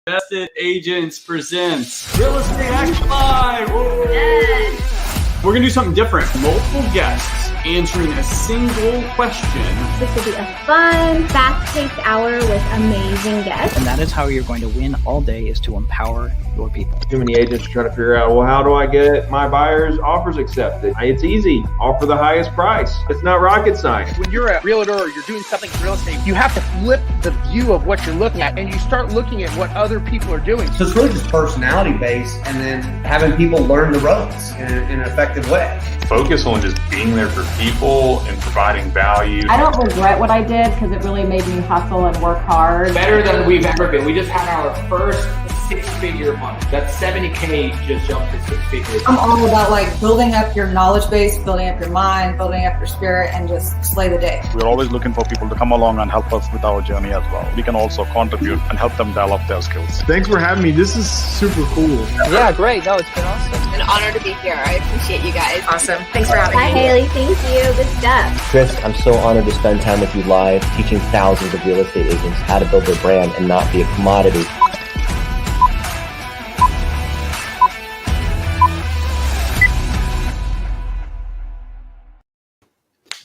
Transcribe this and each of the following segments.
Invested Agents presents Real Estate Action Live. Woo! Yes. We're going to do something different. Multiple guests answering a single question. This will be a fun, fast-paced hour with amazing guests. And that is how you're going to win all day, is to empower your people. Too many agents are trying to figure out, well, how do I get my buyer's offers accepted? It's easy. Offer the highest price. It's not rocket science. When you're a realtor or you're doing something in real estate, you have to flip the view of what you're looking at, and you start looking at what other people are doing. So it's really just personality based, and then having people learn the ropes in an effective way. Focus on just being there for people and providing value. I don't regret what I did because it really made me hustle and work hard. Better than we've ever been. We just had our first six-figure month. That 70K just jumped to six figures. I'm all about like building up your knowledge base, building up your mind, building up your spirit, and just slay the day. We're always looking for people to come along and help us with our journey as well. We can also contribute and help them develop their skills. Thanks for having me. This is super cool. Yeah, great. No, it's been awesome. It's an honor to be here. I appreciate you guys. Awesome. Thanks for having me. Hi, Haley. Thank you. Good stuff. Chris, I'm so honored to spend time with you live, teaching thousands of real estate agents how to build their brand and not be a commodity.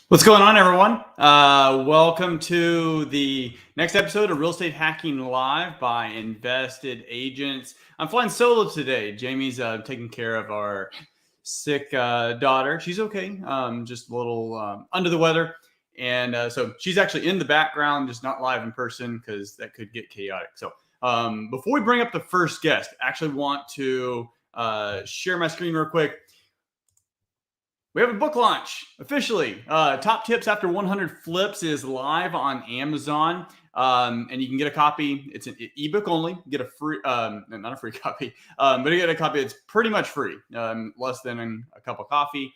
What's going on, everyone? Welcome to the next episode of Real Estate Hacking Live by Invested Agents. I'm flying solo today. Jamie's taking care of our sick daughter. She's okay, just a little under the weather. And so she's actually in the background, just not live in person because that could get chaotic. So before we bring up the first guest, I actually want to share my screen real quick. We have a book launch officially. Top Tips After 100 Flips is live on Amazon. And you can get a copy. It's an ebook only. Get a free, not a free copy, but you get a copy. It's pretty much free, less than a cup of coffee.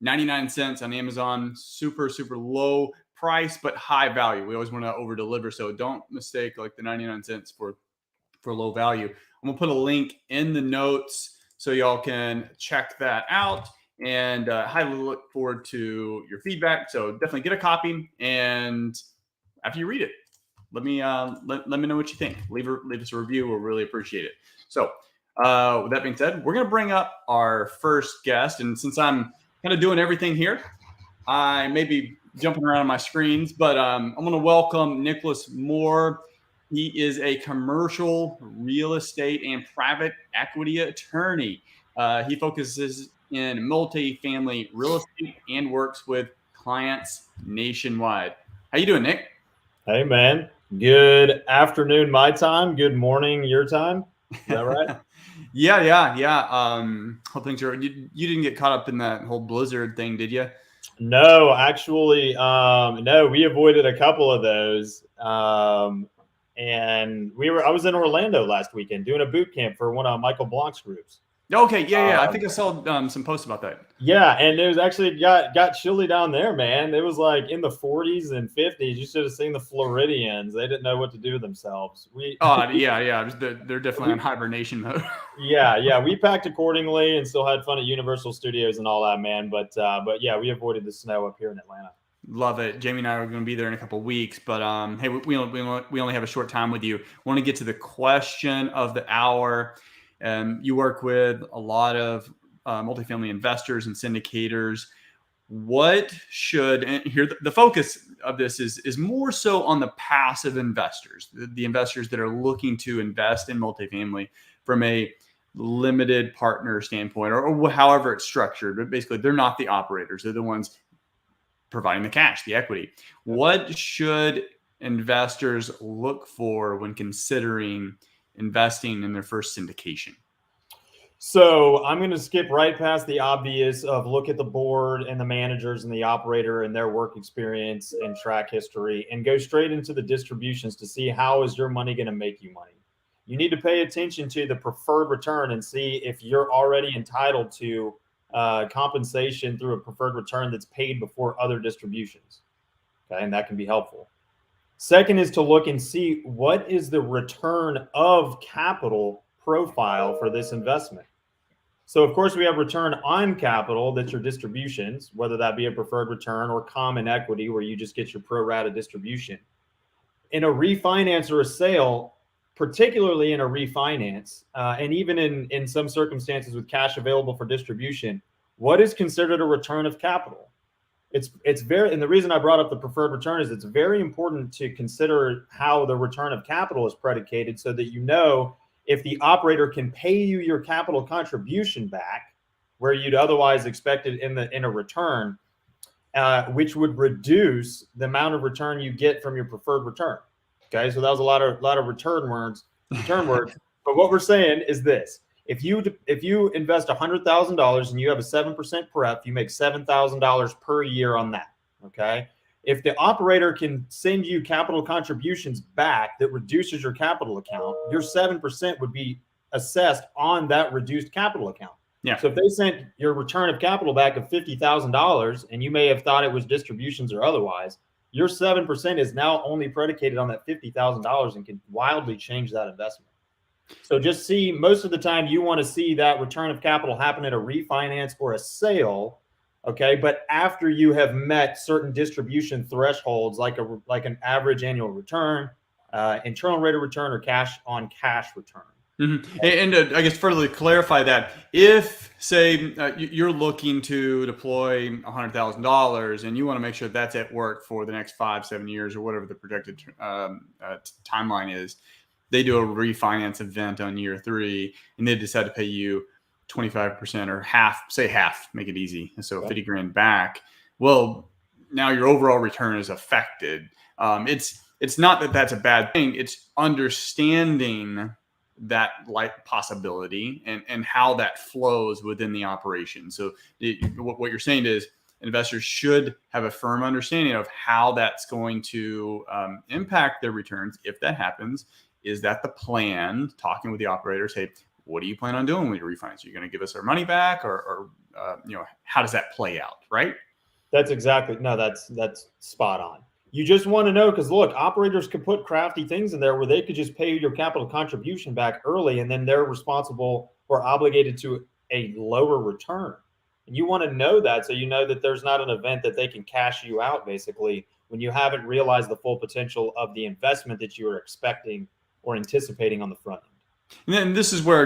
99 cents on Amazon. Super, super low price, but high value. We always want to over deliver. So don't mistake like the 99 cents for low value. I'm gonna put a link in the notes so y'all can check that out. And highly look forward to your feedback. So definitely get a copy, and after you read it, let me let me know what you think. Leave us a review. We'll really appreciate it. So with that being said, we're gonna bring up our first guest, and since I'm kind of doing everything here, I may be jumping around on my screens, but I'm gonna welcome Nicholas Moore. He is a commercial real estate and private equity attorney. He focuses in multifamily real estate and works with clients nationwide. How you doing, Nick? Hey, man. Good afternoon, my time. Good morning, your time. Is that right? Yeah. Hope things are. You didn't get caught up in that whole blizzard thing, did you? No, actually, no. We avoided a couple of those, and I was in Orlando last weekend doing a boot camp for one of Michael Blanc's groups. Okay, yeah. I think I saw some posts about that. Yeah, and it was actually got chilly down there, man. It was like in the 40s and 50s. You should have seen the Floridians. They didn't know what to do with themselves. Yeah. They're definitely on hibernation mode. Yeah. We packed accordingly and still had fun at Universal Studios and all that, man. But yeah, we avoided the snow up here in Atlanta. Love it. Jamie and I are going to be there in a couple of weeks, but hey, we only have a short time with you. Want to get to the question of the hour. You work with a lot of multifamily investors and syndicators. What should, and here the focus of this is more so on the passive investors, the investors that are looking to invest in multifamily from a limited partner standpoint, or however it's structured. But basically, they're not the operators; they're the ones providing the cash, the equity. What should investors look for when considering investing in their first syndication? So I'm going to skip right past the obvious of look at the board and the managers and the operator and their work experience and track history, and go straight into the distributions to see how is your money going to make you money. You need to pay attention to the preferred return and see if you're already entitled to compensation through a preferred return that's paid before other distributions. Okay, and that can be helpful. Second is to look and see what is the return of capital profile for this investment. So of course we have return on capital, that's your distributions, whether that be a preferred return or common equity where you just get your pro rata distribution. In a refinance or a sale, particularly in a refinance, and even in some circumstances with cash available for distribution, what is considered a return of capital? It's very, and the reason I brought up the preferred return is it's very important to consider how the return of capital is predicated, so that you know if the operator can pay you your capital contribution back, where you'd otherwise expect it in a return, which would reduce the amount of return you get from your preferred return. Okay, so that was a lot of return words. But what we're saying is this: if you invest $100,000 and you have a 7% pref, you make $7,000 per year on that. Okay, if the operator can send you capital contributions back that reduces your capital account, your 7% would be assessed on that reduced capital account. Yeah. So if they sent your return of capital back of $50,000, and you may have thought it was distributions or otherwise, your 7% is now only predicated on that $50,000 and can wildly change that investment. So just see, most of the time you want to see that return of capital happen at a refinance or a sale, okay? But after you have met certain distribution thresholds, like an average annual return, internal rate of return, or cash on cash return. Mm-hmm. And I guess further to clarify that, if say you're looking to deploy $100,000 and you want to make sure that's at work for the next 5-7 years or whatever the projected timeline is, they do a refinance event on year 3 and they decide to pay you 25% or half, make it easy, so 50 grand back. Well, now your overall return is affected. It's not that that's a bad thing. It's understanding that like possibility and how that flows within the operation. So what you're saying is investors should have a firm understanding of how that's going to impact their returns if that happens. Is that the plan? Talking with the operators, hey, what do you plan on doing when you refinance? Are you going to give us our money back, or how does that play out? Right? That's spot on. You just want to know, because look, operators could put crafty things in there where they could just pay your capital contribution back early, and then they're responsible or obligated to a lower return. And you want to know that, so you know that there's not an event that they can cash you out basically when you haven't realized the full potential of the investment that you were expecting or anticipating on the front end. And then this is where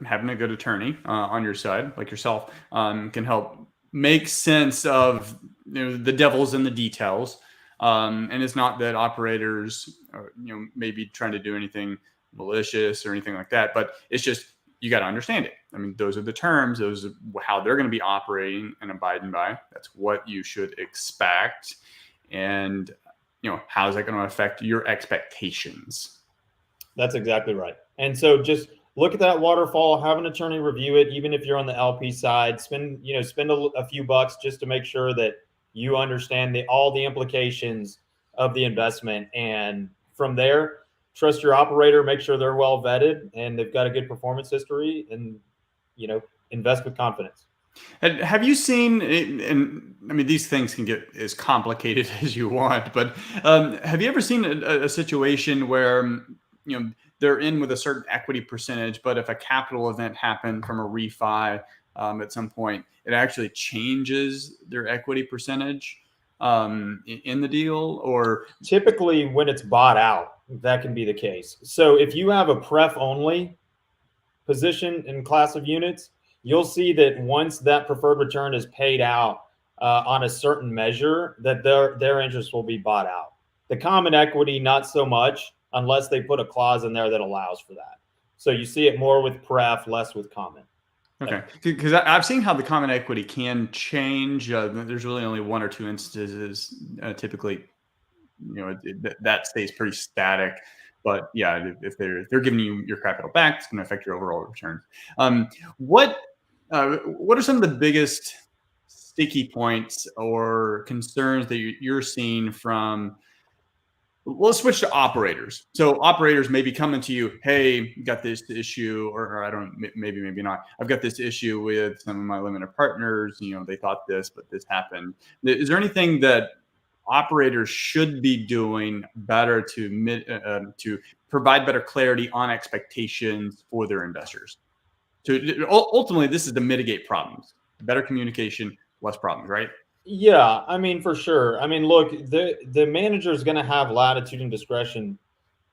having a good attorney on your side, like yourself, can help make sense of the devil's in the details. And it's not that operators are, maybe trying to do anything malicious or anything like that, but it's just, you got to understand it. I mean, those are the terms, those are how they're going to be operating and abiding by. That's what you should expect. And, how is that going to affect your expectations? That's exactly right. And so just look at that waterfall, have an attorney review it, even if you're on the LP side, spend a few bucks just to make sure that you understand all the implications of the investment. And from there, trust your operator, make sure they're well vetted and they've got a good performance history, and, invest with confidence. And have you seen, and I mean, these things can get as complicated as you want, but have you ever seen a situation where, they're in with a certain equity percentage, but if a capital event happened from a refi at some point, it actually changes their equity percentage in the deal? Or typically when it's bought out, that can be the case. So if you have a pref only position in class of units, you'll see that once that preferred return is paid out on a certain measure, that their interest will be bought out. The common equity, not so much, unless they put a clause in there that allows for that. So you see it more with pref, less with common. Okay, because I've seen how the common equity can change. There's really only 1 or 2 instances. Typically, that stays pretty static. But yeah, if they're giving you your capital back, it's going to affect your overall return. What are some of the biggest sticky points or concerns that you're seeing from? Let's switch to operators. So operators may be coming to you, hey, got this issue, or I don't, maybe not. I've got this issue with some of my limited partners. They thought this, but this happened. Is there anything that operators should be doing better to provide better clarity on expectations for their investors? So ultimately, this is to mitigate problems. Better communication, less problems, right? Yeah, I mean, for sure. I mean, look, the manager is going to have latitude and discretion.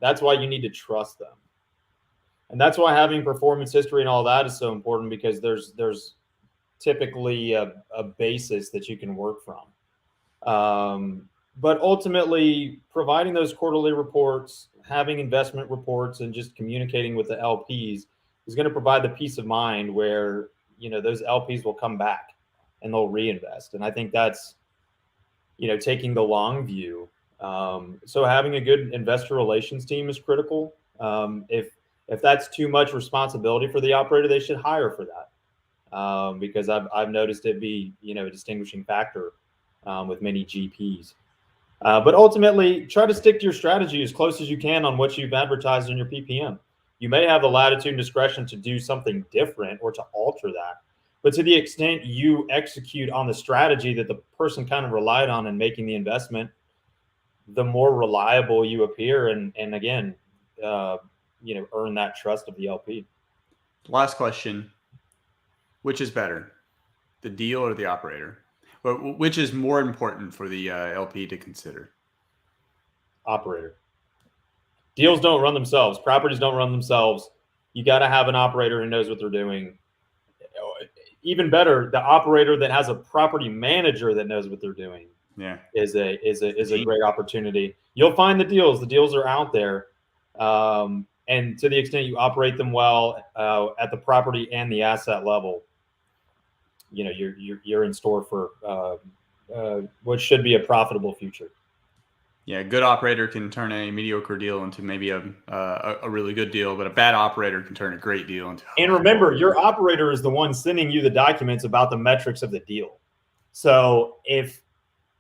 That's why you need to trust them. And that's why having performance history and all that is so important, because there's typically a basis that you can work from. But ultimately, providing those quarterly reports, having investment reports, and just communicating with the LPs is going to provide the peace of mind where, those LPs will come back and they'll reinvest. And I think that's, taking the long view. So having a good investor relations team is critical. If that's too much responsibility for the operator, they should hire for that. Because I've noticed it be, a distinguishing factor with many GPs. But ultimately, try to stick to your strategy as close as you can on what you've advertised in your PPM. You may have the latitude and discretion to do something different or to alter that. But to the extent you execute on the strategy that the person kind of relied on in making the investment, the more reliable you appear, and again, earn that trust of the LP. Last question. Which is better, the deal or the operator? Which is more important for the LP to consider? Operator. Deals don't run themselves. Properties don't run themselves. You got to have an operator who knows what they're doing. Even better, the operator that has a property manager that knows what they're doing. Yeah, is a great opportunity. You'll find the deals. The deals are out there, and to the extent you operate them well at the property and the asset level, you're in store for what should be a profitable future. Yeah, a good operator can turn a mediocre deal into maybe a really good deal, but a bad operator can turn a great deal into. And remember, your operator is the one sending you the documents about the metrics of the deal. So if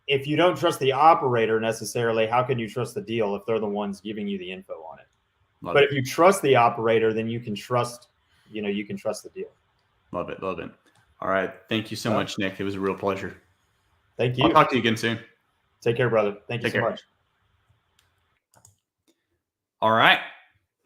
you don't trust the operator necessarily, how can you trust the deal if they're the ones giving you the info on it? But if you trust the operator, then you can trust, the deal. Love it. All right. Thank you so much, Nick. It was a real pleasure. Thank you. I'll talk to you again soon. Take care, brother. Thank you so much. All right.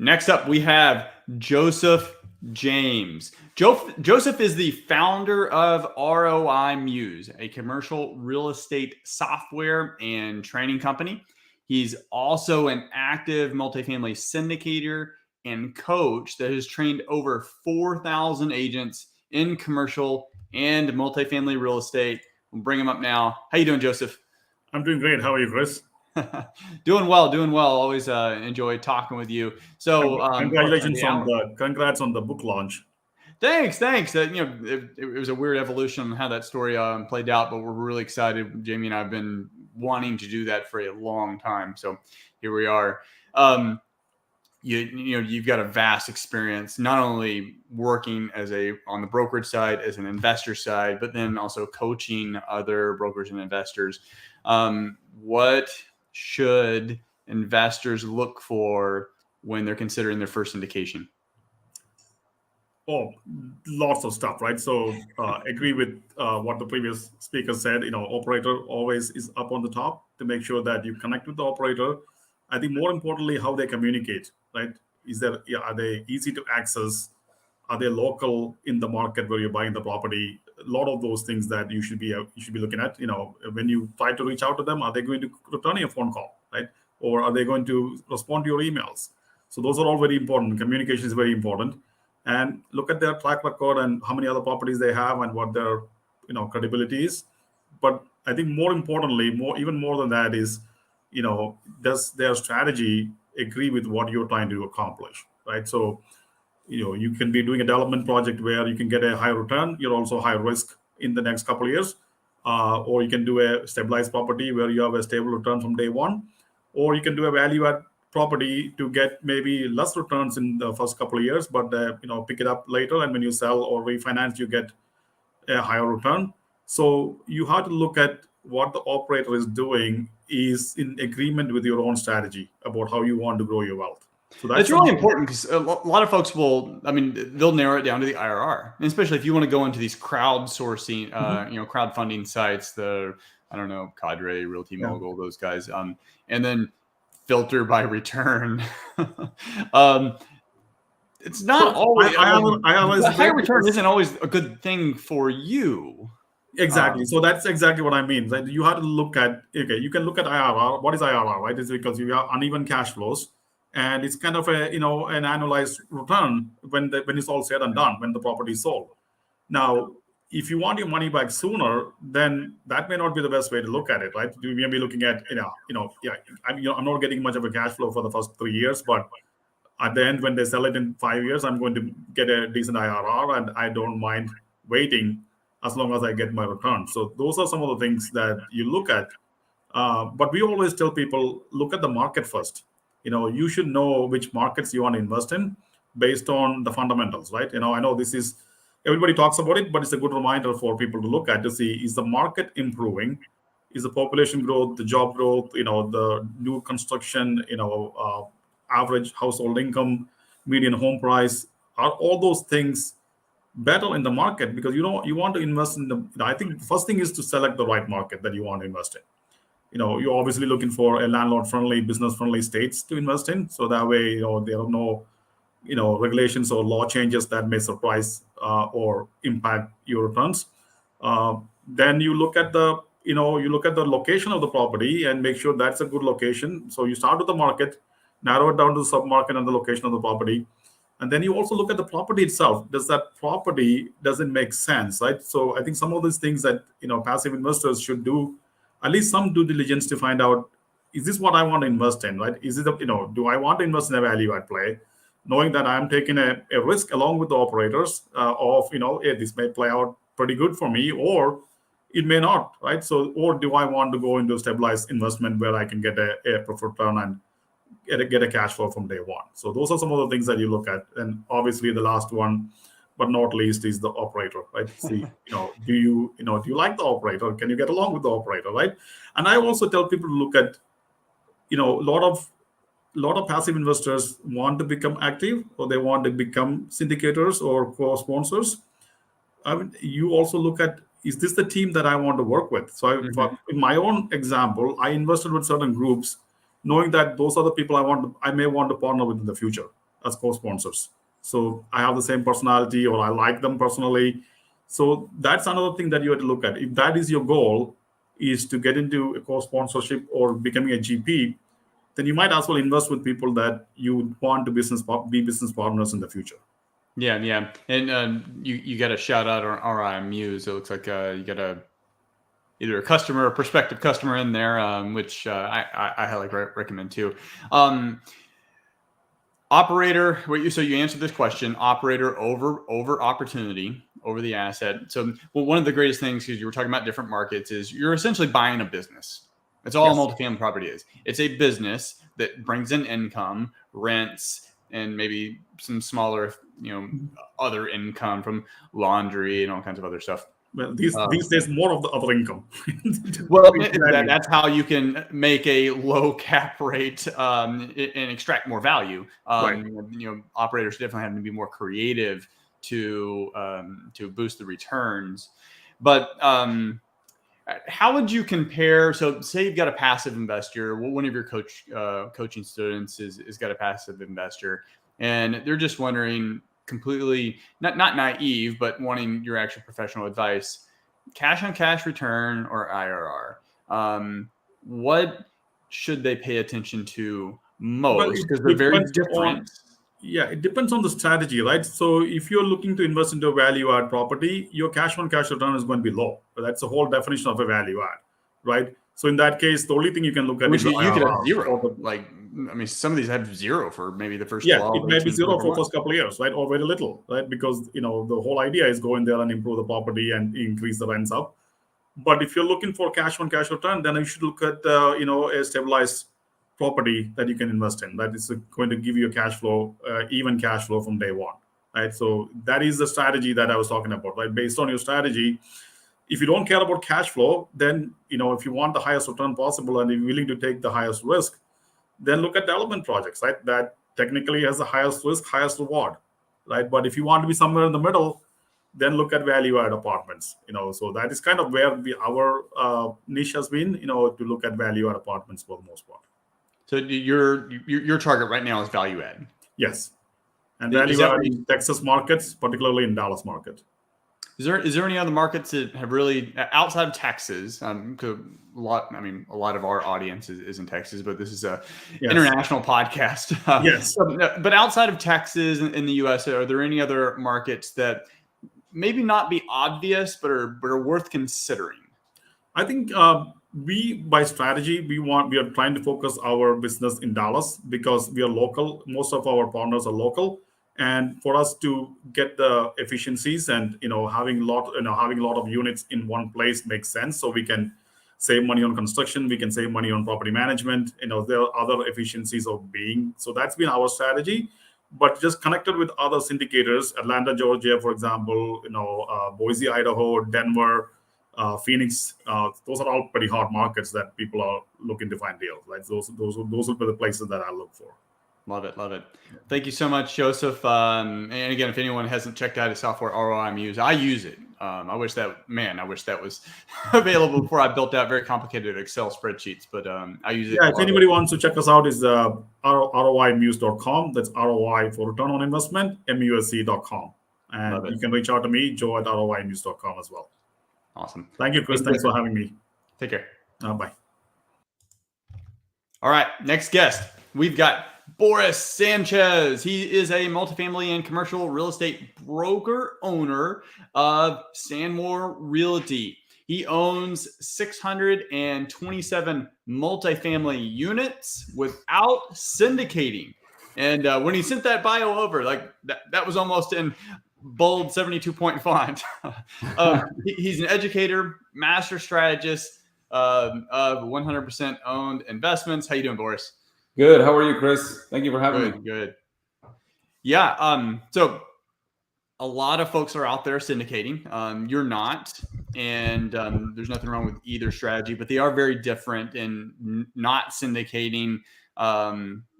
Next up, we have Joseph James. Joseph is the founder of ROI Muse, a commercial real estate software and training company. He's also an active multifamily syndicator and coach that has trained over 4,000 agents in commercial and multifamily real estate. We'll bring him up now. How you doing, Joseph? I'm doing great. How are you, Chris? Doing well. Always enjoy talking with you. So congrats on the book launch. Thanks. It was a weird evolution on how that story played out, but we're really excited. Jamie and I have been wanting to do that for a long time. So here we are. You've got a vast experience, not only working on the brokerage side as an investor side, but then also coaching other brokers and investors. What should investors look for when they're considering their first syndication? Oh, lots of stuff, right? So agree with what the previous speaker said. Operator always is up on the top to make sure that you connect with the operator. I think more importantly, how they communicate, right? Are they easy to access? Are they local in the market where you're buying the property? A lot of those things that you should be looking at. When you try to reach out to them, are they going to return your phone call, right? Or are they going to respond to your emails? So those are all very important. Communication is very important. And look at their track record and how many other properties they have and what their credibility is. But I think more importantly, even more than that is, does their strategy agree with what you're trying to accomplish, right? So you can be doing a development project where you can get a higher return. You're also high risk in the next couple of years. Or you can do a stabilized property where you have a stable return from day one. Or you can do a value add property to get maybe less returns in the first couple of years, but pick it up later. And when you sell or refinance, you get a higher return. So you have to look at what the operator is doing is in agreement with your own strategy about how you want to grow your wealth. So that's really important, because a lot of folks they'll narrow it down to the IRR, and especially if you want to go into these crowdsourcing, crowdfunding sites, Cadre, Realty Mogul, those guys, and then filter by return. It's not always. The high return isn't always a good thing for you. Exactly. So that's exactly what I mean. That you have to look at. Okay, you can look at IRR. What is IRR? Right? It's because you have uneven cash flows. and it's kind of a an annualized return when it's all said and done, when the property is sold. Now, if you want your money back sooner, then that may not be the best way to look at it, right? You may be looking at I'm not getting much of a cash flow for the first 3 years, but at the end, when they sell it in 5 years, I'm going to get a decent IRR, and I don't mind waiting as long as I get my return. So those are some of the things that you look at. But we always tell people, look at the market first. You should know which markets you want to invest in based on the fundamentals, right? I know this is, everybody talks about it, but it's a good reminder for people to look at to see, is the market improving? Is the population growth, the job growth, the new construction, average household income, median home price, are all those things better in the market? Because you want to invest in I think the first thing is to select the right market that you want to invest in. You're obviously looking for a landlord-friendly, business-friendly states to invest in, so that way there are no regulations or law changes that may surprise or impact your returns. Then you look at the location of the property and make sure that's a good location. So you start with the market, narrow it down to the sub-market and the location of the property. And then you also look at the property itself. Does it make sense, right? So I think some of these things that passive investors should do at least some due diligence to find out, is this what I want to invest in, right? Is it do I want to invest in a value add play, knowing that I'm taking a risk along with the operators of hey, this may play out pretty good for me, or it may not, right? So, or do I want to go into a stabilized investment where I can get a preferred return and get a cash flow from day one? So those are some of the things that you look at. And obviously the last one, but not least, is the operator, right? See, do you like the operator? Can you get along with the operator, right? And I also tell people to look at, a lot of passive investors want to become active, or they want to become syndicators or co-sponsors. I mean, you also look at, is this the team that I want to work with? So in my own example, I invested with certain groups, knowing that those are the people I may want to partner with in the future as co-sponsors. So I have the same personality, or I like them personally. So that's another thing that you have to look at. If that is your goal, is to get into a co-sponsorship or becoming a GP, then you might as well invest with people that you want to be business partners in the future. Yeah. And you got a shout out on Muse. It looks like you got either a customer or prospective customer in there, which I highly recommend too. Operator, so you answered this question: operator over opportunity, over the asset. So, one of the greatest things, because you were talking about different markets, is you're essentially buying a business. That's all a multifamily property is. It's a business that brings in income, rents, and maybe some smaller, other income from laundry and all kinds of other stuff. Well, these days, more of the other income. Well, that's how you can make a low cap rate and extract more value. Right. Operators definitely have to be more creative to boost the returns. But how would you compare? So, say you've got a passive investor. One of your coaching students is got a passive investor, and they're just wondering, completely not naive, but wanting your actual professional advice: cash on cash return or IRR? What should they pay attention to most? Because they're very different. It depends on the strategy, right? So if you're looking to invest into a value add property, your cash on cash return is going to be low. That's the whole definition of a value add, right? So in that case, the only thing you can look at is you could have zero. Some of these have zero for maybe the first 12. It may be zero for the first couple of years, right? Or very little, right? Because the whole idea is go in there and improve the property and increase the rents up. But if you're looking for cash on cash return, then you should look at a stabilized property that you can invest in that is going to give you a cash flow, even cash flow from day one, right? So that is the strategy that I was talking about, right? Based on your strategy, if you don't care about cash flow, then if you want the highest return possible and you're willing to take the highest risk, then look at development projects, right? That technically has the highest risk, highest reward, right? But if you want to be somewhere in the middle, then look at value add apartments. So that is kind of where our niche has been, to look at value add apartments for the most part. So your target right now is value add. Yes, and value add in Texas markets, particularly in Dallas market. Is there any other markets that have really, outside of Texas? A lot of our audience is in Texas, but this is a international podcast. Yes. But outside of Texas in the U.S., are there any other markets that maybe not be obvious, but are worth considering? I think by strategy, we are trying to focus our business in Dallas because we are local. Most of our partners are local. And for us to get the efficiencies and having a lot of units in one place makes sense. So we can save money on construction, we can save money on property management. There are other efficiencies of being. So that's been our strategy. But just connected with other syndicators, Atlanta, Georgia, for example, Boise, Idaho, Denver, Phoenix. Those are all pretty hot markets that people are looking to find deals. Like those will be the places that I look for. Love it. Thank you so much, Joseph. And again, if anyone hasn't checked out a software ROI I'm using, I use it. I wish that was available before I built out very complicated Excel spreadsheets, but I use it. Yeah, if anybody wants to check us out, is ROIMuse.com. That's ROI for return on investment, MUSC.com. And you can reach out to me, Joe at ROIMuse.com as well. Awesome. Thank you, Chris. Thanks for having me. Take care. Bye. All right, next guest. We've got Boris Sanchez. He is a multifamily and commercial real estate broker owner of Stanmore Realty. He owns 627 multifamily units without syndicating. And when he sent that bio over, like that was almost in bold 72-point font. He's an educator, master strategist of 100% owned investments. How you doing, Boris? Good. How are you, Chris? Thank you for having me. Good. Yeah. So a lot of folks are out there syndicating. You're not, and there's nothing wrong with either strategy, but they are very different. And not syndicating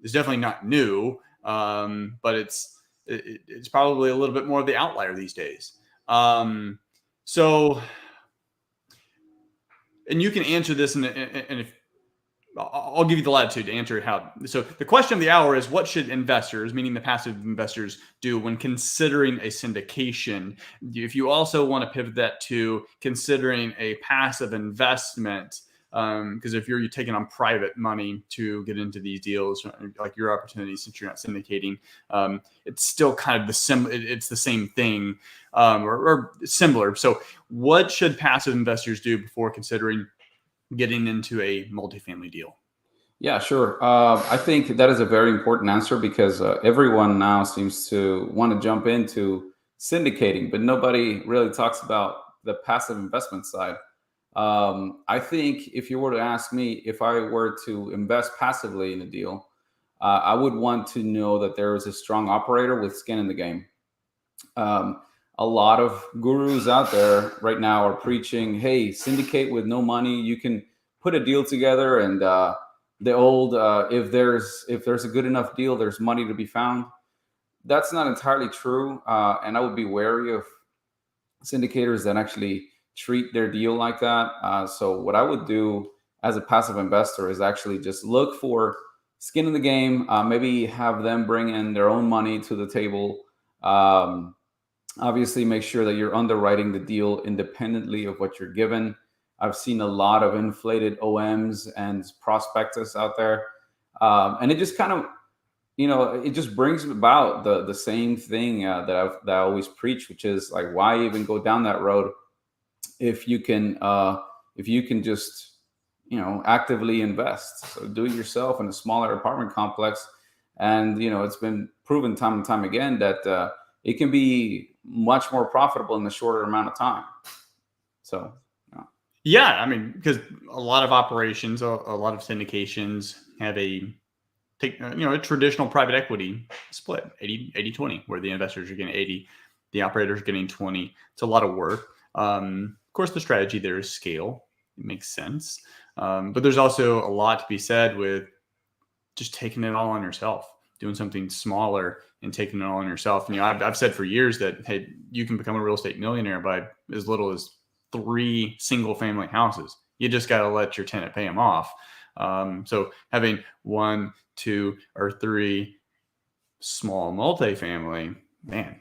is definitely not new, but it's probably a little bit more of the outlier these days. So, and you can answer this, and if I'll give you the latitude to answer it how. So the question of the hour is, what should investors, meaning the passive investors, do when considering a syndication? If you also want to pivot that to considering a passive investment, because if you're taking on private money to get into these deals, like your opportunity, since you're not syndicating, it's still kind of it's the same thing, or similar. So what should passive investors do before considering getting into a multifamily deal? Yeah, sure. I think that is a very important answer because everyone now seems to want to jump into syndicating, but nobody really talks about the passive investment side. I think if you were to ask me if I were to invest passively in a deal, I would want to know that there is a strong operator with skin in the game. A lot of gurus out there right now are preaching, hey, syndicate with no money. You can put a deal together, and the old if there's a good enough deal, there's money to be found. That's not entirely true, and I would be wary of syndicators that actually treat their deal like that. So what I would do as a passive investor is actually just look for skin in the game, maybe have them bring in their own money to the table. Obviously, make sure that you're underwriting the deal independently of what you're given. I've seen a lot of inflated OMs and prospectus out there. And it just kind of, it just brings about the same thing that I always preach, which is like, why even go down that road if you can just, actively invest. So do it yourself in a smaller apartment complex. And, it's been proven time and time again that it can be much more profitable in a shorter amount of time. So, yeah, I mean, because a lot of operations, a lot of syndications have a traditional private equity split, 80-20, where the investors are getting 80, the operators are getting 20. It's a lot of work. Of course, the strategy there is scale. It makes sense. But there's also a lot to be said with just taking it all on yourself, doing something smaller and taking it all on yourself. And I've said for years that, hey, you can become a real estate millionaire by as little as 3 single family houses. You just got to let your tenant pay them off. So having 1, 2, or 3 small multifamily, man,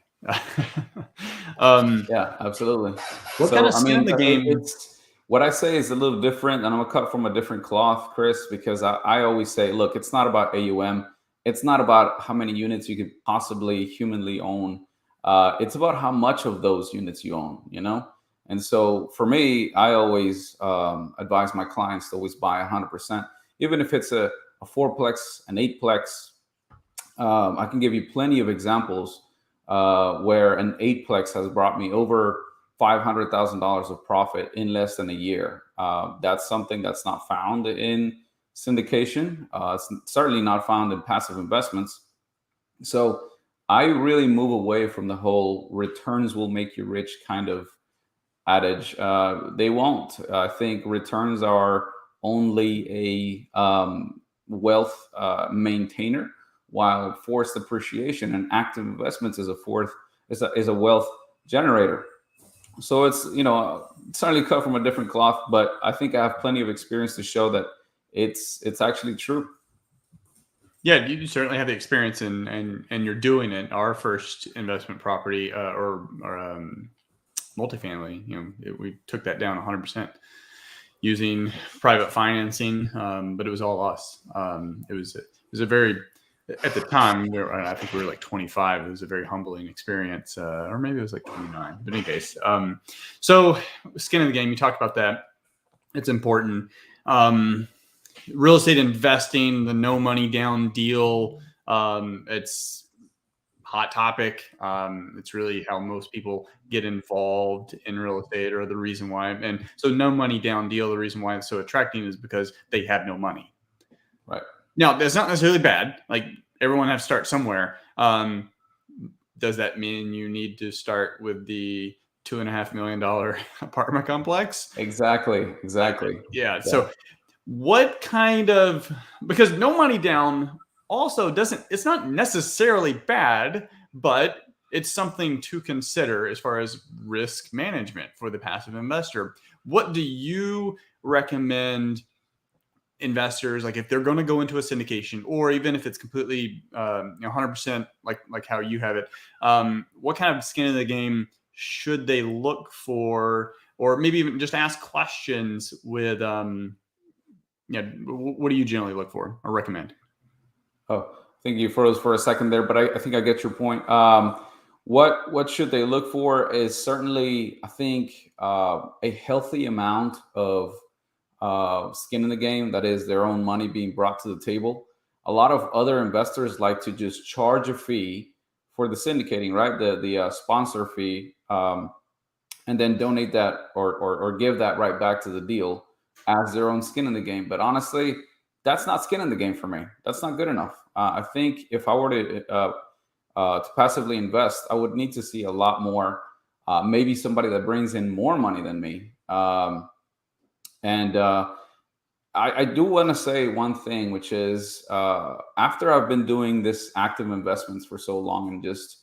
Yeah, absolutely. What kind of skin in the game? It's what I say is a little different, and I'm gonna cut from a different cloth, Chris, because I always say, look, it's not about AUM. It's not about how many units you could possibly humanly own. It's about how much of those units you own, you know? And so for me, I always advise my clients to always buy 100%, even if it's a fourplex, an eightplex. I can give you plenty of examples where an eightplex has brought me over $500,000 of profit in less than a year. That's something that's not found in syndication. It's certainly not found in passive investments. So I really move away from the whole returns will make you rich kind of adage. They won't. I think returns are only a wealth maintainer, while forced appreciation and active investments is a wealth generator. So it's, you know, certainly cut from a different cloth, but I think I have plenty of experience to show that it's actually true. Yeah, you certainly have the experience, and you're doing it. Our first investment property or multifamily, you know, we took that down 100% using private financing, but it was all us. It was a very, at the time, I think we were like 25. It was a very humbling experience, or maybe it was like 29. But in any case, so skin in the game. You talked about that. It's important. Real estate investing, the no money down deal. It's hot topic. It's really how most people get involved in real estate, or the reason why. And so no money down deal, the reason why it's so attracting is because they have no money. Right. Now, that's not necessarily bad. Like, everyone has to start somewhere. Does that mean you need to start with the $2.5 million apartment complex? Exactly. Yeah. So what kind of, because no money down also it's not necessarily bad, but it's something to consider as far as risk management for the passive investor. What do you recommend investors, like if they're going to go into a syndication, or even if it's completely 100% like how you have it, what kind of skin in the game should they look for, or maybe even just ask questions with what do you generally look for or recommend? Oh, thank you for a second there, but I think I get your point. What should they look for is certainly, I think, a healthy amount of skin in the game, that is their own money being brought to the table. A lot of other investors like to just charge a fee for the syndicating, right? The sponsor fee, and then donate that or give that right back to the deal as their own skin in the game. But honestly, that's not skin in the game for me. That's not good enough. I think if I were to passively invest, I would need to see a lot more, maybe somebody that brings in more money than me. And I do want to say one thing, which is after I've been doing this active investments for so long and just,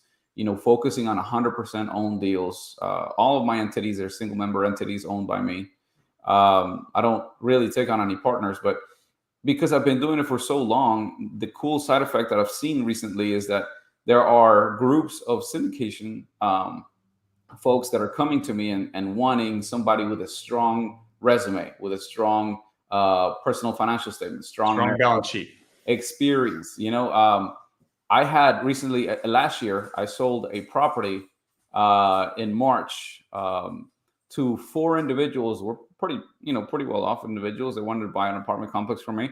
focusing on 100% owned deals, all of my entities are single member entities owned by me. I don't really take on any partners, but because I've been doing it for so long, the cool side effect that I've seen recently is that there are groups of syndication folks that are coming to me and wanting somebody with a strong resume, with a strong personal financial statement, strong balance sheet, experience. I had recently, last year, I sold a property in March to 4 individuals. Were pretty well off individuals. They wanted to buy an apartment complex from me,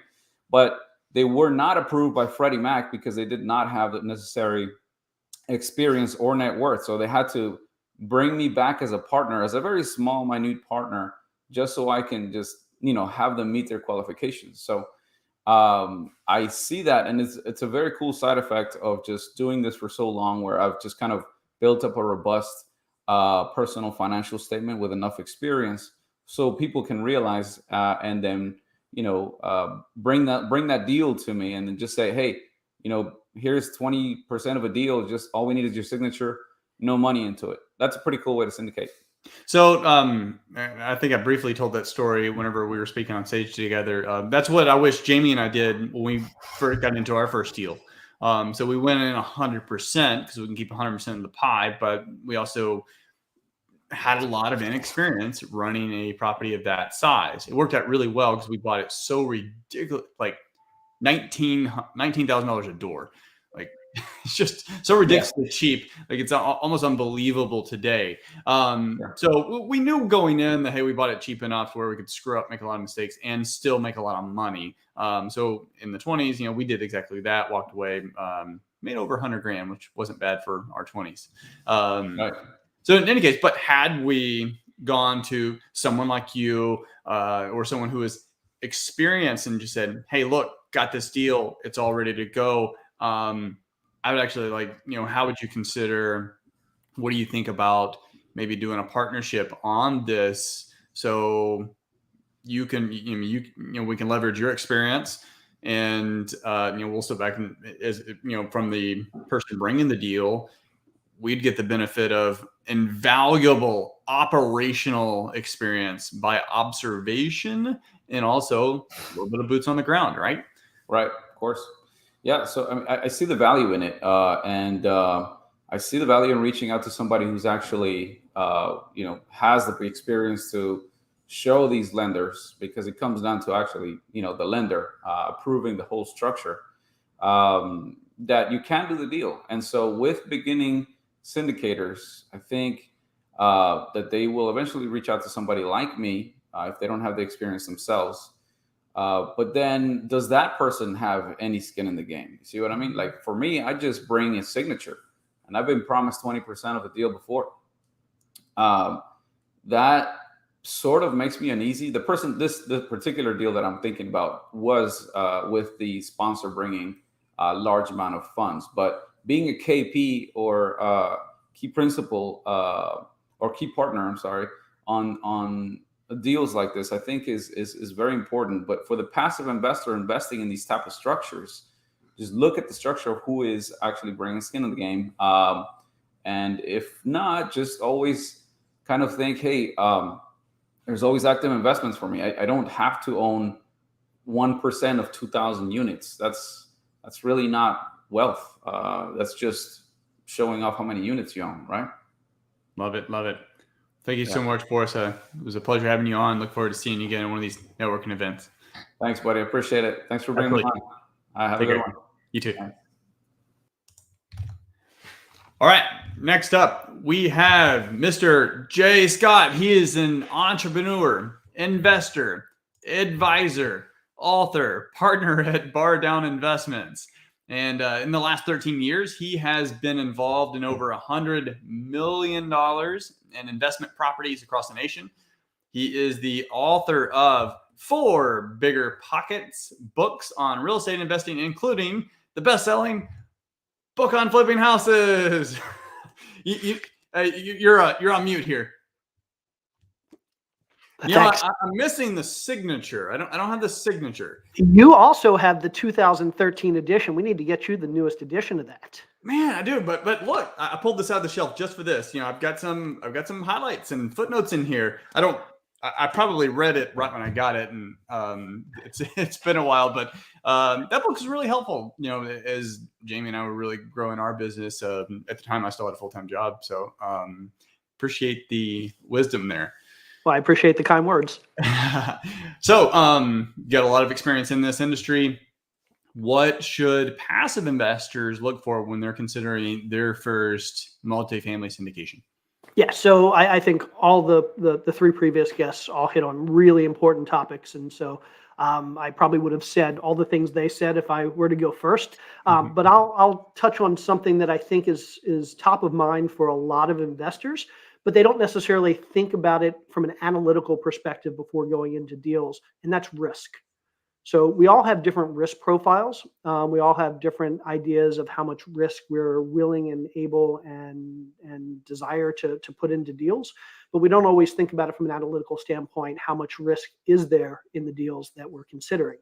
but they were not approved by Freddie Mac because they did not have the necessary experience or net worth. So they had to bring me back as a partner, as a very small, minute partner, just so I can just, have them meet their qualifications. So I see that, and it's a very cool side effect of just doing this for so long, where I've just kind of built up a robust personal financial statement with enough experience, so people can realize and then bring that deal to me, and then just say, hey, here's 20% of a deal. Just all we need is your signature, no money into it. That's a pretty cool way to syndicate. So I think I briefly told that story whenever we were speaking on stage together. That's what I wish Jamie and I did when we first got into our first deal. So we went in 100% because we can keep 100% of the pie, but we also had a lot of inexperience running a property of that size. It worked out really well because we bought it so ridiculous, like $19,000 a door. Like it's just so ridiculously cheap. Like it's almost unbelievable today. So we knew going in that, hey, we bought it cheap enough where we could screw up, make a lot of mistakes, and still make a lot of money. So in the 20s, we did exactly that. Walked away, made over 100 grand, which wasn't bad for our 20s. Right. So in any case, but had we gone to someone like you or someone who is experienced and just said, hey, look, got this deal, it's all ready to go. I would actually how would you consider, what do you think about maybe doing a partnership on this so you can, we can leverage your experience and, we'll step back and as, from the person bringing the deal, we'd get the benefit of invaluable operational experience by observation and also a little bit of boots on the ground, right? Right, of course. Yeah, so I see the value in it, and I see the value in reaching out to somebody who's actually, has the experience to show these lenders, because it comes down to actually, the lender approving the whole structure, that you can do the deal. And so with beginning syndicators, I think that they will eventually reach out to somebody like me if they don't have the experience themselves. But then does that person have any skin in the game? You see what I mean? Like for me, I just bring a signature, and I've been promised 20% of a deal before. That sort of makes me uneasy. The particular deal that I'm thinking about was with the sponsor bringing a large amount of funds, but being a KP or key principal or key partner, I'm sorry, on deals like this, I think is very important. But for the passive investor investing in these type of structures, just look at the structure of who is actually bringing skin in the game. And if not, just always kind of think, hey, there's always active investments for me. I don't have to own 1% of 2,000 units. That's really not wealth. That's just showing off how many units you own, right? Love it. Thank you so much, Boris. It was a pleasure having you on. Look forward to seeing you again at one of these networking events. Thanks, buddy. I appreciate it. Thanks for bringing me on. Have a good one. You too. Thanks. All right. Next up, we have Mr. Jay Scott. He is an entrepreneur, investor, advisor, author, partner at Bar Down Investments. And in the last 13 years, he has been involved in over $100 million in investment properties across the nation. He is the author of 4 Bigger Pockets books on real estate investing, including the best-selling book on flipping houses. You're on mute here. I'm missing the signature. I don't have the signature. You also have the 2013 edition. We need to get you the newest edition of that. Man, I do. But look, I pulled this out of the shelf just for this. I've got some highlights and footnotes in here. I probably read it right when I got it, and it's been a while. But that book is really helpful. As Jamie and I were really growing our business. At the time, I still had a full-time job, so appreciate the wisdom there. Well, I appreciate the kind words. So, you got a lot of experience in this industry. What should passive investors look for when they're considering their first multifamily syndication? Yeah, so I think all the 3 previous guests all hit on really important topics. And so I probably would have said all the things they said if I were to go first. But I'll touch on something that I think is top of mind for a lot of investors, but they don't necessarily think about it from an analytical perspective before going into deals, and that's risk. So we all have different risk profiles. We all have different ideas of how much risk we're willing and able and desire to put into deals, but we don't always think about it from an analytical standpoint. How much risk is there in the deals that we're considering?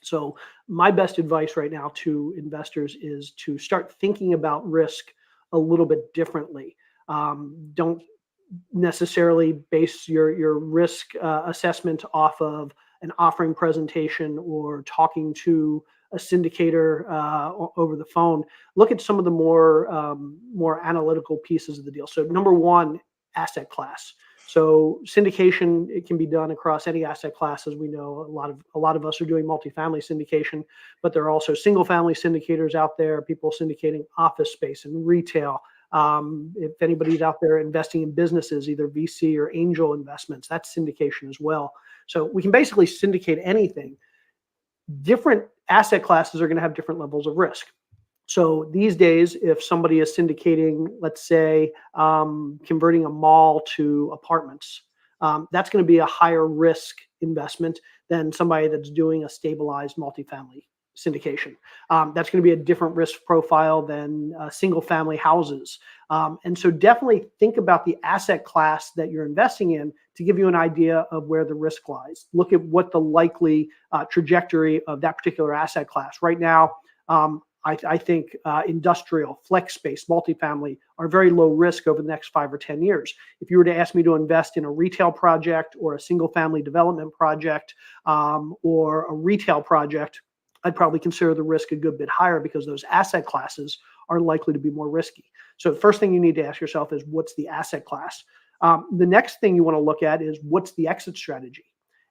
So my best advice right now to investors is to start thinking about risk a little bit differently. Don't necessarily base your risk assessment off of an offering presentation or talking to a syndicator over the phone, look at some of the more analytical pieces of the deal. So number one, asset class. So syndication, it can be done across any asset class. As we know, a lot of us are doing multifamily syndication, but there are also single family syndicators out there, people syndicating office space and retail. If anybody's out there investing in businesses, either VC or angel investments, that's syndication as well. So we can basically syndicate anything. Different asset classes are going to have different levels of risk. So these days, if somebody is syndicating, let's say, converting a mall to apartments, that's going to be a higher risk investment than somebody that's doing a stabilized multifamily syndication. That's going to be a different risk profile than single family houses. And so definitely think about the asset class that you're investing in to give you an idea of where the risk lies. Look at what the likely trajectory of that particular asset class. Right now, I think industrial, flex space, multifamily are very low risk over the next 5 or 10 years. If you were to ask me to invest in a retail project or a single family development project or a retail project, I'd probably consider the risk a good bit higher because those asset classes are likely to be more risky. So the first thing you need to ask yourself is, what's the asset class? The next thing you want to look at is, what's the exit strategy?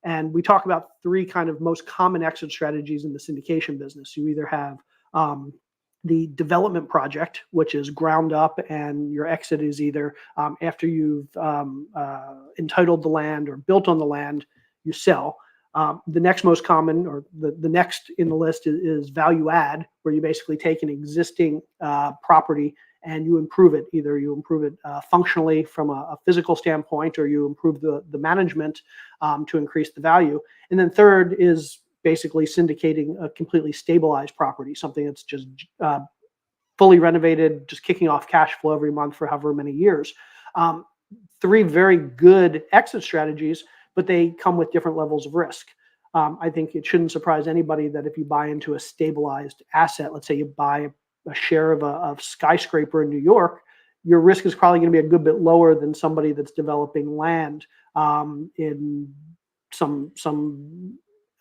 And we talk about 3 kind of most common exit strategies in the syndication business. You either have the development project, which is ground up, and your exit is either after you've entitled the land or built on the land, you sell. The next most common, or the next in the list, is value add, where you basically take an existing property and you improve it. Either you improve it functionally from a physical standpoint, or you improve the management to increase the value. And then third is basically syndicating a completely stabilized property, something that's just fully renovated, just kicking off cash flow every month for however many years. 3 very good exit strategies, but they come with different levels of risk. I think it shouldn't surprise anybody that if you buy into a stabilized asset, let's say you buy a share of a skyscraper in New York, your risk is probably going to be a good bit lower than somebody that's developing land in some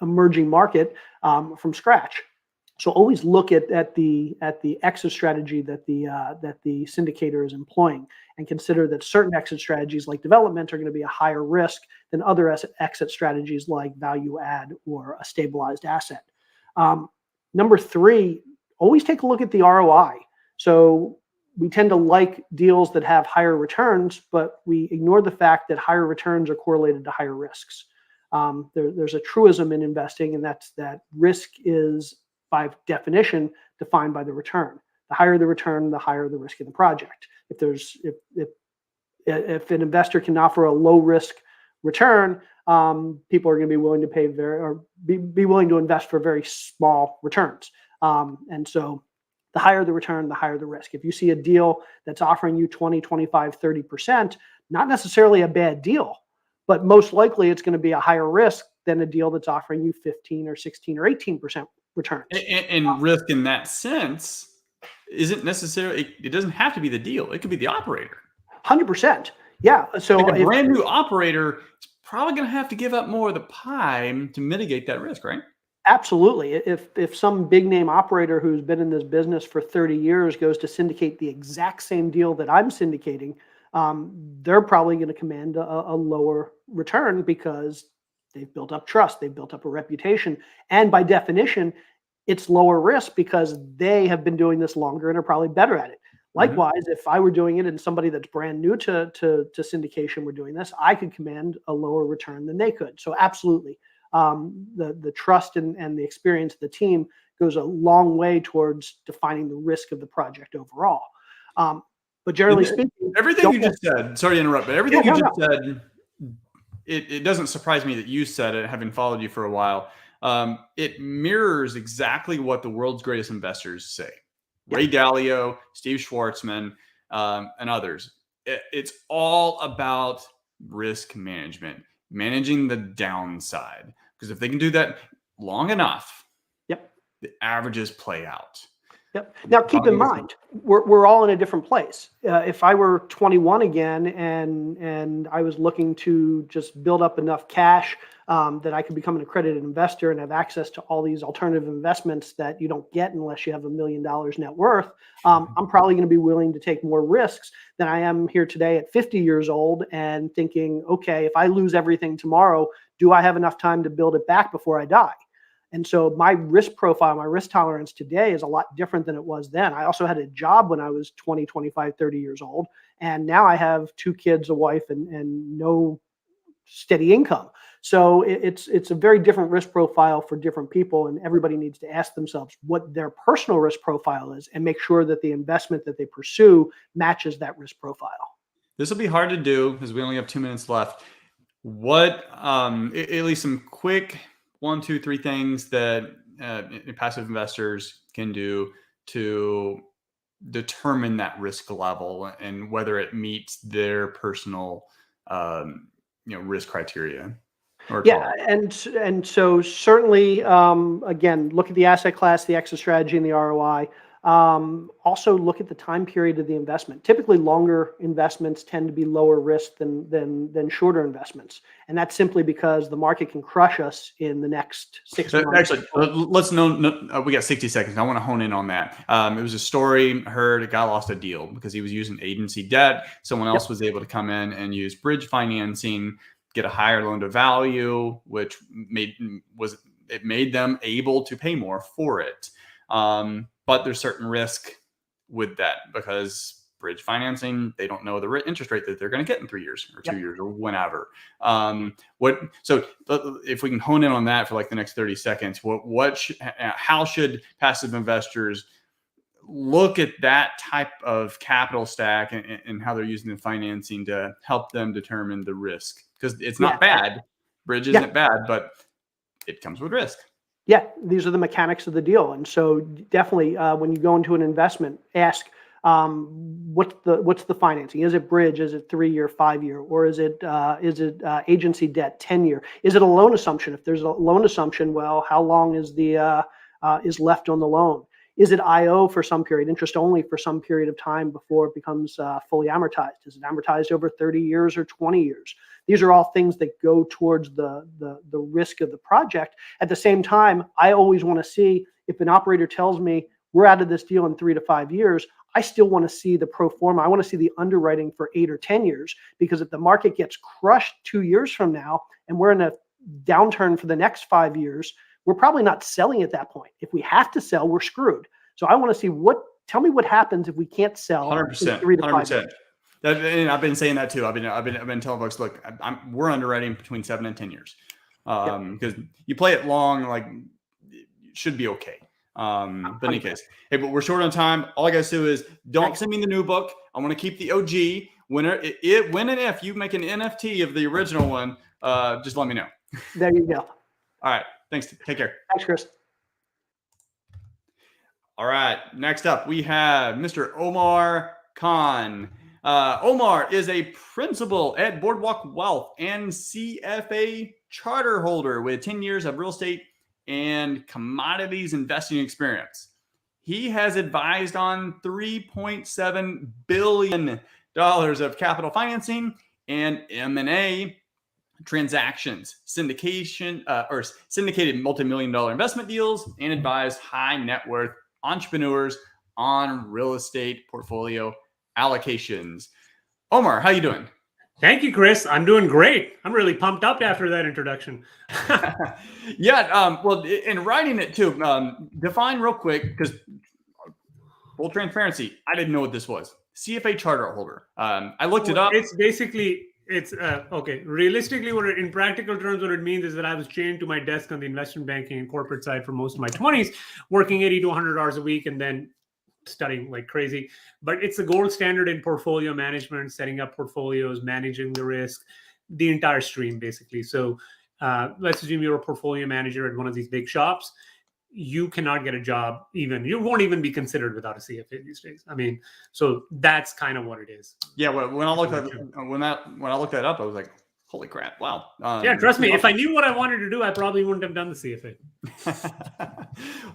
emerging market from scratch. So always look at the exit strategy that the syndicator is employing, and consider that certain exit strategies like development are going to be a higher risk than other exit strategies like value add or a stabilized asset. Number 3, always take a look at the ROI. So we tend to like deals that have higher returns, but we ignore the fact that higher returns are correlated to higher risks. There's a truism in investing, and that's that risk is, by definition, defined by the return. The higher the return, the higher the risk in the project. If an investor can offer a low risk return, people are going to be willing to pay be willing to invest for very small returns. And so the higher the return, the higher the risk. If you see a deal that's offering you 20, 25, 30%, not necessarily a bad deal, but most likely it's going to be a higher risk than a deal that's offering you 15 or 16 or 18% returns. And risk in that sense isn't necessarily, it doesn't have to be the deal. It could be the operator. 100%. Yeah. So like a brand new operator is probably going to have to give up more of the pie to mitigate that risk, right? Absolutely. If some big name operator who's been in this business for 30 years goes to syndicate the exact same deal that I'm syndicating, they're probably going to command a lower return because they've built up trust, they've built up a reputation, and by definition, it's lower risk because they have been doing this longer and are probably better at it. Likewise, if I were doing it and somebody that's brand new to syndication were doing this, I could command a lower return than they could. So absolutely, the trust and the experience of the team goes a long way towards defining the risk of the project overall. But generally speaking, everything you just said, sorry to interrupt, but everything you just said, it doesn't surprise me that you said it, having followed you for a while. It mirrors exactly what the world's greatest investors say. Ray Dalio, Steve Schwartzman, and others. It's all about risk management, managing the downside. Because if they can do that long enough, the averages play out. Yep. Now, keep in mind, we're all in a different place. If I were 21 again and I was looking to just build up enough cash that I could become an accredited investor and have access to all these alternative investments that you don't get unless you have $1 million net worth, I'm probably going to be willing to take more risks than I am here today at 50 years old and thinking, okay, if I lose everything tomorrow, do I have enough time to build it back before I die? And so my risk profile, my risk tolerance today is a lot different than it was then. I also had a job when I was 20, 25, 30 years old. And now I have 2 kids, a wife, and no steady income. So it's a very different risk profile for different people. And everybody needs to ask themselves what their personal risk profile is and make sure that the investment that they pursue matches that risk profile. This will be hard to do because we only have 2 minutes left. What, at least some quick 1, 2, 3 things that passive investors can do to determine that risk level and whether it meets their personal, risk criteria. Yeah, and so certainly, again, look at the asset class, the exit strategy, and the ROI. Also look at the time period of the investment. Typically, longer investments tend to be lower risk than shorter investments, and that's simply because the market can crush us in the next 6 months. Actually, let's know. We got 60 seconds. I want to hone in on that. It was a story. Heard a guy lost a deal because he was using agency debt. Someone else was able to come in and use bridge financing, get a higher loan to value, which made them able to pay more for it. But there's certain risk with that because bridge financing, they don't know the interest rate that they're going to get in 3 years or 2 years or whenever. So if we can hone in on that for like the next 30 seconds, how should passive investors look at that type of capital stack and how they're using the financing to help them determine the risk? Because it's not bad. Bridge isn't bad, but it comes with risk. Yeah, these are the mechanics of the deal. And so definitely when you go into an investment, ask what's the financing? Is it bridge? Is it 3-year, 5-year? Or is it agency debt, 10-year? Is it a loan assumption? If there's a loan assumption, well, how long is is left on the loan? Is it IO for some period, interest only for some period of time before it becomes fully amortized? Is it amortized over 30 years or 20 years? These are all things that go towards the risk of the project. At the same time, I always want to see if an operator tells me we're out of this deal in 3 to 5 years, I still want to see the pro forma. I want to see the underwriting for 8 or 10 years, because if the market gets crushed 2 years from now and we're in a downturn for the next 5 years, we're probably not selling at that point. If we have to sell, we're screwed. So I want to see tell me what happens if we can't sell 100%, in 3 to 5 years. And I've been saying that too. I've been telling folks, look, we're underwriting between 7 and 10 years because you play it long, like it should be okay. But in any case, hey, but we're short on time. All I gotta do is don't send me the new book. I want to keep the OG. When and if you make an NFT of the original one, just let me know. There you go. All right. Thanks. Take care. Thanks, Chris. All right. Next up, we have Mr. Omar Khan. Omar is a principal at Boardwalk Wealth and CFA charter holder with 10 years of real estate and commodities investing experience. He has advised on $3.7 billion of capital financing and M&A transactions, syndicated multi-million-dollar investment deals, and advised high net worth entrepreneurs on real estate portfolio allocations. Omar, how you doing? Thank you, Chris. I'm doing great. I'm really pumped up after that introduction. Well, in writing it too, define real quick, because full transparency, I didn't know what this was. CFA charter holder. I looked it up. It's basically, okay. Realistically, in practical terms, what it means is that I was chained to my desk on the investment banking and corporate side for most of my 20s, working 80 to 100 hours a week, and then studying like crazy. But it's the gold standard in portfolio management, setting up portfolios, managing the risk, the entire stream, basically. So let's assume you're a portfolio manager at one of these big shops. You cannot get a job, you won't even be considered without a CFA these days. I mean, so that's kind of what it is. Yeah, when I looked that up, I was like, Holy crap! Wow. Yeah, trust me. If I knew what I wanted to do, I probably wouldn't have done the CFA.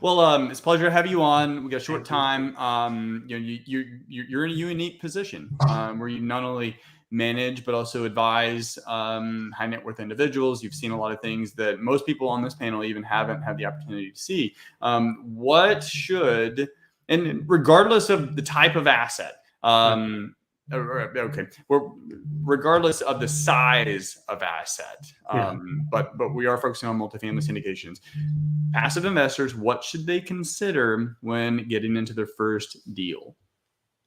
Well, it's a pleasure to have you on. We got a short time. You're in a unique position where you not only manage but also advise high net worth individuals. You've seen a lot of things that most people on this panel even haven't had the opportunity to see. What should, and regardless of the type of asset, okay, well, regardless of the size of asset, but we are focusing on multifamily syndications. Passive investors, what should they consider when getting into their first deal?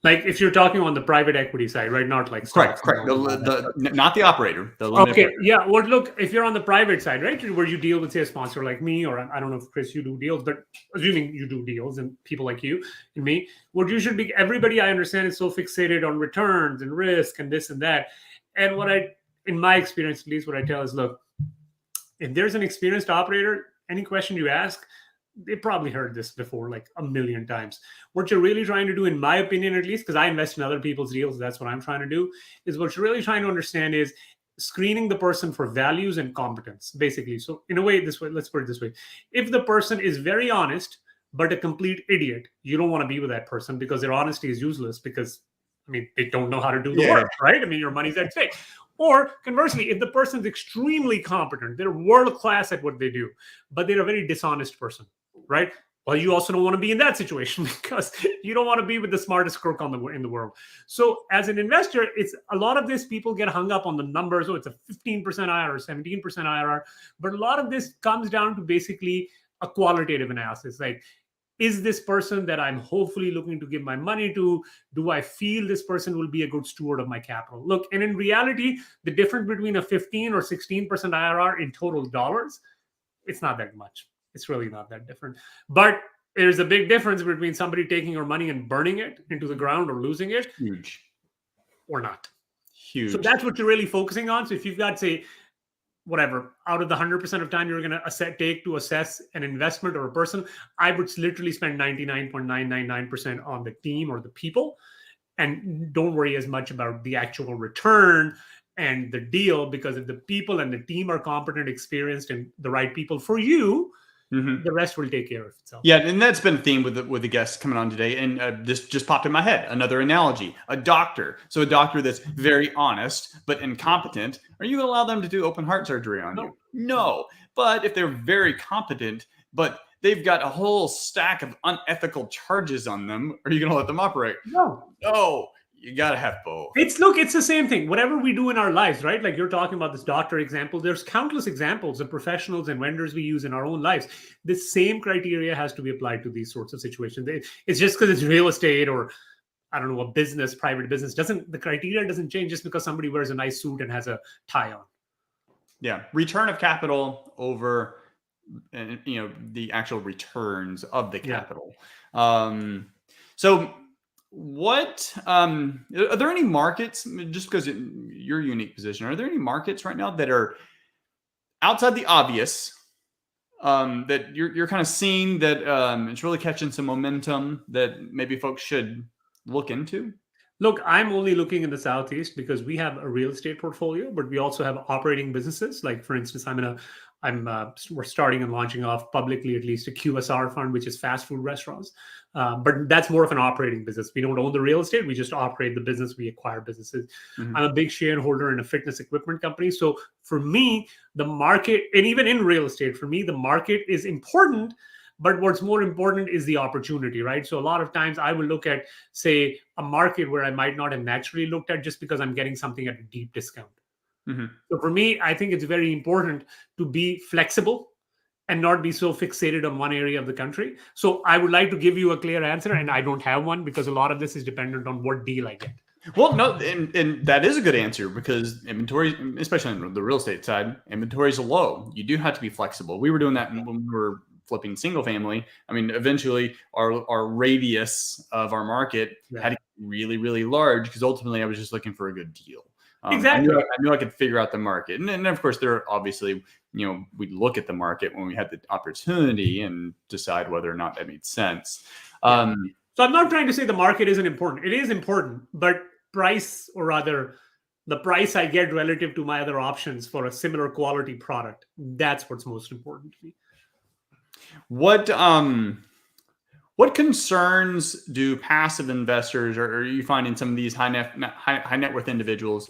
Like if you're talking on the private equity side, right? Not like stocks. Correct. Not the operator. Okay. Yeah. Well, look, if you're on the private side, right, where you deal with, say, a sponsor like me, or I don't know if Chris, you do deals, but assuming you do deals and people like you and me, what you should be, everybody I understand is so fixated on returns and risk and this and that. And in my experience, at least what I tell is, look, if there's an experienced operator, any question you ask, they probably heard this before like a million times. What you're really trying to do, in my opinion, at least, because I invest in other people's deals, that's what I'm trying to do, is what you're really trying to understand is screening the person for values and competence, basically. So in a way, let's put it this way. If the person is very honest, but a complete idiot, you don't want to be with that person because their honesty is useless because, I mean, they don't know how to do the work, right? I mean, your money's at stake. Or conversely, if the person's extremely competent, they're world-class at what they do, but they're a very dishonest person, right? Well, you also don't want to be in that situation because you don't want to be with the smartest crook in the world. So as an investor, it's a lot of this, people get hung up on the numbers. Oh, it's a 15% IRR, 17% IRR. But a lot of this comes down to basically a qualitative analysis. Like, is this person that I'm hopefully looking to give my money to, do I feel this person will be a good steward of my capital? Look, and in reality, the difference between a 15 or 16% IRR in total dollars, it's not that much. It's really not that different. But there's a big difference between somebody taking your money and burning it into the ground or losing it. Huge. Or not. Huge. So that's what you're really focusing on. So if you've got, say, whatever, out of the 100% of time you're going to take to assess an investment or a person, I would literally spend 99.999% on the team or the people, and don't worry as much about the actual return and the deal, because if the people and the team are competent, experienced, and the right people for you, the rest will take care of itself. Yeah, and that's been a theme with the guests coming on today. And this just popped in my head. Another analogy: a doctor. So a doctor that's very honest but incompetent. Are you going to allow them to do open heart surgery on you? No. But if they're very competent, but they've got a whole stack of unethical charges on them, are you going to let them operate? No. You got to have both. It's the same thing. Whatever we do in our lives, right? Like you're talking about this doctor example. There's countless examples of professionals and vendors we use in our own lives. The same criteria has to be applied to these sorts of situations. It's just because it's real estate or, I don't know, a business, private business, the criteria doesn't change just because somebody wears a nice suit and has a tie on. Yeah. Return of capital over, the actual returns of the capital. So what are there any markets, just because your unique position, are there any markets right now that are outside the obvious that you're kind of seeing that it's really catching some momentum that maybe folks should look into? Look, I'm only looking in the Southeast because we have a real estate portfolio, but we also have operating businesses. Like, for instance, we're starting and launching off publicly at least a QSR fund, which is fast food restaurants. But that's more of an operating business. We don't own the real estate. We just operate the business. We acquire businesses. I'm a big shareholder in a fitness equipment company. So for me, the market, and even in real estate, for me, the market is important. But what's more important is the opportunity, right? So a lot of times I will look at, say, a market where I might not have naturally looked at just because I'm getting something at a deep discount. So for me, I think it's very important to be flexible and not be so fixated on one area of the country. So I would like to give you a clear answer, and I don't have one because a lot of this is dependent on what deal I get. Well, no, and that is a good answer because inventory, especially on the real estate side, inventories are low. You do have to be flexible. We were doing that when we were flipping single family. I mean, eventually our radius of our market had to get really, really large because ultimately I was just looking for a good deal. Exactly. I knew I could figure out the market. And of course, there are obviously, we look at the market when we had the opportunity and decide whether or not that made sense. So I'm not trying to say the market isn't important. It is important, but price, or rather the price I get relative to my other options for a similar quality product. That's what's most important to me. What concerns do passive investors, or you find in some of these high net worth individuals?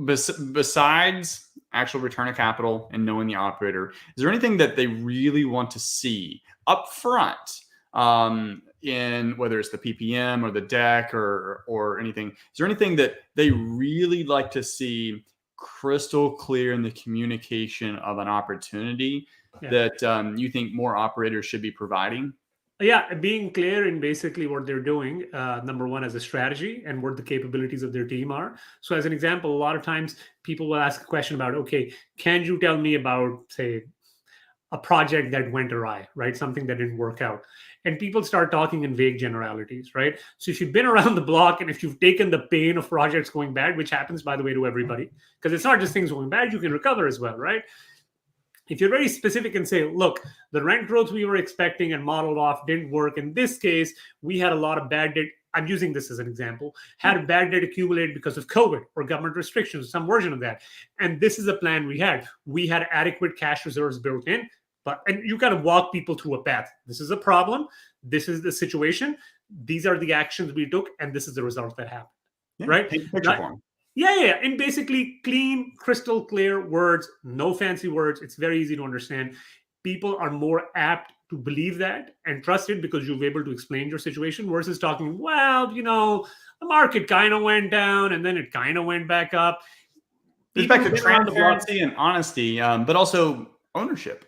Besides actual return of capital and knowing the operator, is there anything that they really want to see up front, in whether it's the PPM or the deck or anything? Is there anything that they really like to see crystal clear in the communication of an opportunity that you think more operators should be providing? Yeah, being clear in basically what they're doing, number one, as a strategy and what the capabilities of their team are. So as an example, a lot of times people will ask a question about, okay, can you tell me about, say, a project that went awry, right? Something that didn't work out. And people start talking in vague generalities, right? So if you've been around the block and if you've taken the pain of projects going bad, which happens, by the way, to everybody, because it's not just things going bad, you can recover as well, right? If you're very specific and say, look, the rent growth we were expecting and modeled off didn't work. In this case, we had a lot of bad debt. I'm using this as an example, had a bad debt accumulate because of COVID or government restrictions, some version of that. And this is a plan we had. We had adequate cash reserves built in, and you kind of walk people through a path. This is a problem. This is the situation. These are the actions we took, and this is the result that happened, right? Yeah. And basically clean, crystal clear words, no fancy words. It's very easy to understand. People are more apt to believe that and trust it because you've been able to explain your situation versus talking, well, the market kind of went down and then it kind of went back up. It's back to transparency and honesty, but also ownership.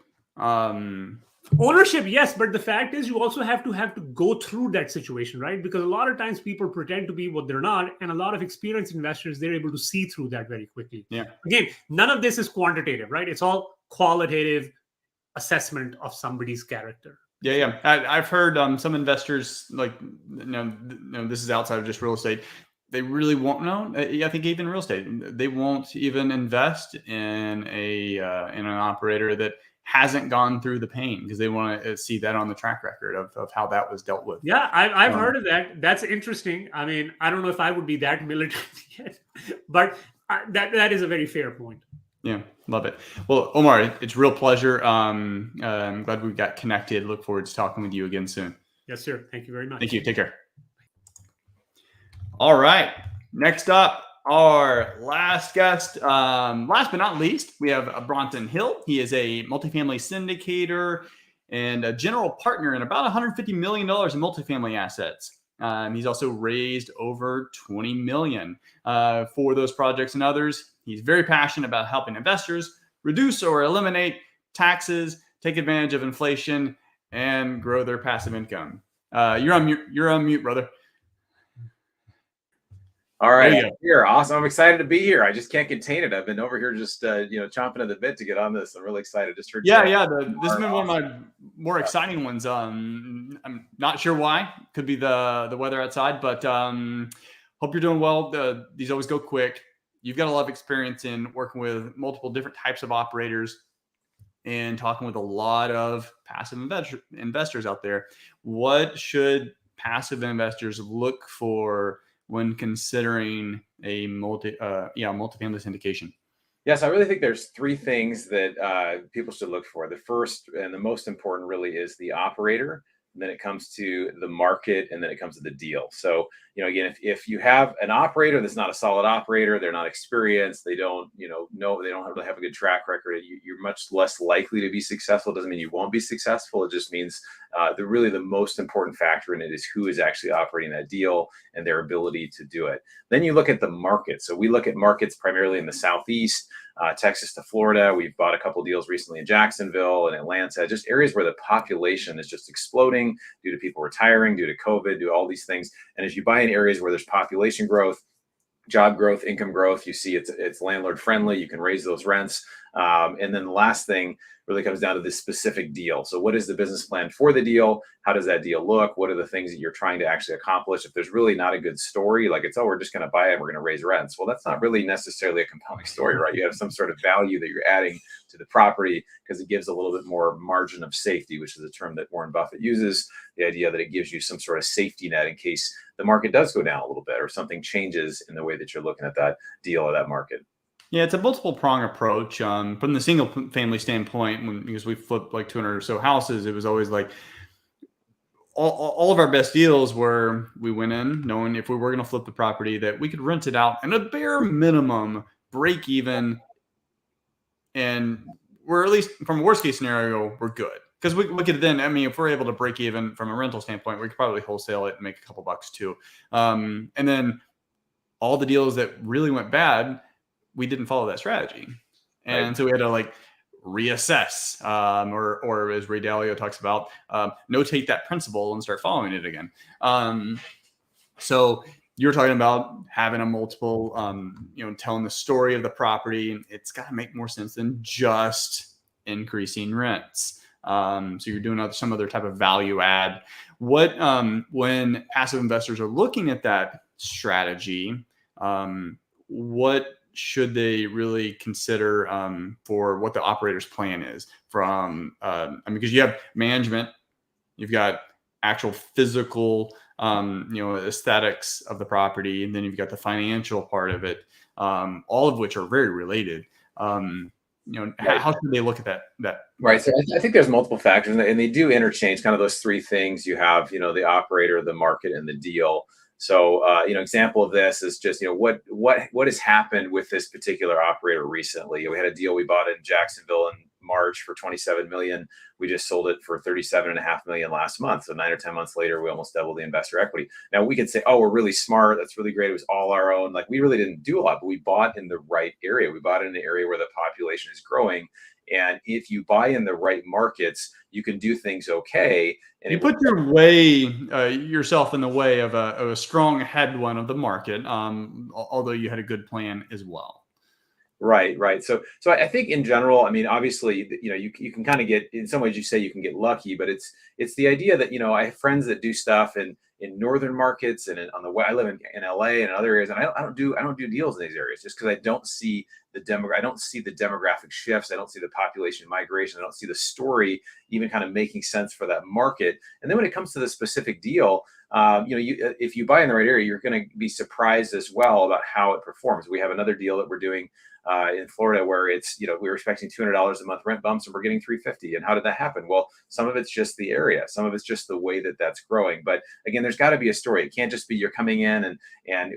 Ownership, yes, but the fact is you also have to go through that situation, right? Because a lot of times people pretend to be what they're not, and a lot of experienced investors, they're able to see through that very quickly. Yeah. Again, none of this is quantitative, right? It's all qualitative assessment of somebody's character. Yeah. I've heard some investors, like, this is outside of just real estate. They really won't know. I think even real estate, they won't even invest in an operator that hasn't gone through the pain because they want to see that on the track record of how that was dealt with. Yeah, I've heard of that. That's interesting. I mean, I don't know if I would be that militant yet, but that is a very fair point. Yeah, love it. Well, Omar, it's a real pleasure. I'm glad we got connected. Look forward to talking with you again soon. Yes, sir. Thank you very much. Thank you. Take care. All right. Next up, our last guest, last but not least, we have Bronson Hill. He is a multifamily syndicator and a general partner in about $150 million in multifamily assets. He's also raised over $20 million for those projects and others. He's very passionate about helping investors reduce or eliminate taxes, take advantage of inflation, and grow their passive income. You're on mute, brother. All right, here, awesome. I'm excited to be here. I just can't contain it. I've been over here just chomping at the bit to get on this. I'm really excited. Just heard. This has been one of my more exciting ones. I'm not sure why. Could be the weather outside, but hope you're doing well. These always go quick. You've got a lot of experience in working with multiple different types of operators and talking with a lot of passive investors out there. What should passive investors look for when considering a multifamily syndication? Yes, I really think there's three things that people should look for. The first and the most important really is the operator. And then it comes to the market, and then it comes to the deal. So, again, if you have an operator that's not a solid operator, they're not experienced, they don't, they don't really have a good track record, you're much less likely to be successful. It doesn't mean you won't be successful. It just means the most important factor in it is who is actually operating that deal and their ability to do it. Then you look at the market. So we look at markets primarily in the Southeast, Texas to Florida. We've bought a couple deals recently in Jacksonville and Atlanta, just areas where the population is just exploding due to people retiring, due to COVID, due to all these things. And as you buy in areas where there's population growth, job growth, income growth, you see it's landlord friendly. You can raise those rents. And then the last thing really comes down to this specific deal. So what is the business plan for the deal? How does that deal look? What are the things that you're trying to actually accomplish? If there's really not a good story, like it's, oh, we're just going to buy it and we're going to raise rents. Well, that's not really necessarily a compelling story, right? You have some sort of value that you're adding to the property because it gives a little bit more margin of safety, which is a term that Warren Buffett uses, the idea that it gives you some sort of safety net in case the market does go down a little bit or something changes in the way that you're looking at that deal or that market. Yeah, it's a multiple prong approach. From the single family standpoint, because we flipped like 200 or so houses, it was always like all of our best deals were we went in knowing if we were going to flip the property that we could rent it out and a bare minimum break even. And we're at least from a worst case scenario, we're good. Because we could then, I mean, if we're able to break even from a rental standpoint, we could probably wholesale it and make a couple bucks too. And then all the deals that really went bad, we didn't follow that strategy. And so we had to like reassess, or as Ray Dalio talks about, notate that principle and start following it again. So you're talking about having a multiple, telling the story of the property. It's got to make more sense than just increasing rents. So you're doing some other type of value add. What, when passive investors are looking at that strategy, what should they really consider for what the operator's plan is from, because you have management, you've got actual physical, aesthetics of the property, and then you've got the financial part of it, all of which are very related. How should they look at that? Right. So I think there's multiple factors, and they do interchange kind of those three things. You have, the operator, the market, and the deal. So, example of this is just, what has happened with this particular operator recently. We had a deal we bought in Jacksonville in March for $27 million. We just sold it for $37.5 million last month. So 9 or 10 months later, we almost doubled the investor equity. Now we could say, oh, we're really smart. That's really great. It was all our own. Like we really didn't do a lot, but we bought in the right area. We bought in an area where the population is growing. And if you buy in the right markets, you can do things okay. And you put yourself in the way of a strong headwind of the market, although you had a good plan as well. Right. So I think in general, I mean, obviously, you can kind of get, in some ways you say you can get lucky, but it's the idea that, I have friends that do stuff in northern markets and on the way I live in LA and other areas, and I don't do deals in these areas just because I don't see the demographic shifts. I don't see the population migration. I don't see the story even kind of making sense for that market. And then when it comes to the specific deal, if you buy in the right area, you're going to be surprised as well about how it performs. We have another deal that we're doing in Florida where it's, we were expecting $200 a month rent bumps and we're getting $350. And how did that happen? Well, some of it's just the area. Some of it's just the way that that's growing. But again, there's got to be a story. It can't just be you're coming in and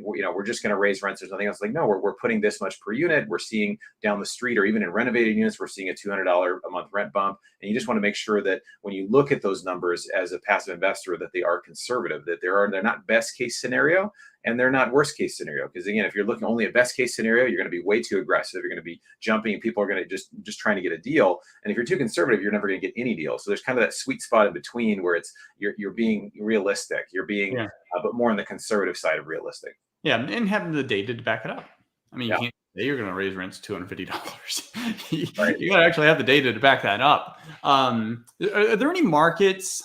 we're just going to raise rents or something else. Like, no, we're putting this much per unit. We're seeing down the street or even in renovated units, we're seeing a $200 a month rent bump. And you just want to make sure that when you look at those numbers as a passive investor, that they are conservative, that they're not best case scenario and they're not worst case scenario. Because again, if you're looking only at best case scenario, you're going to be way too aggressive. You're going to be jumping and people are going to just trying to get a deal. And if you're too conservative, you're never going to get any deal. So there's kind of that sweet spot in between where it's you're being realistic. You're being but more on the conservative side of realistic. Yeah, and having the data to back it up. I mean, you can't say you're going to raise rents $250. You got to actually have the data to back that up. Are there any markets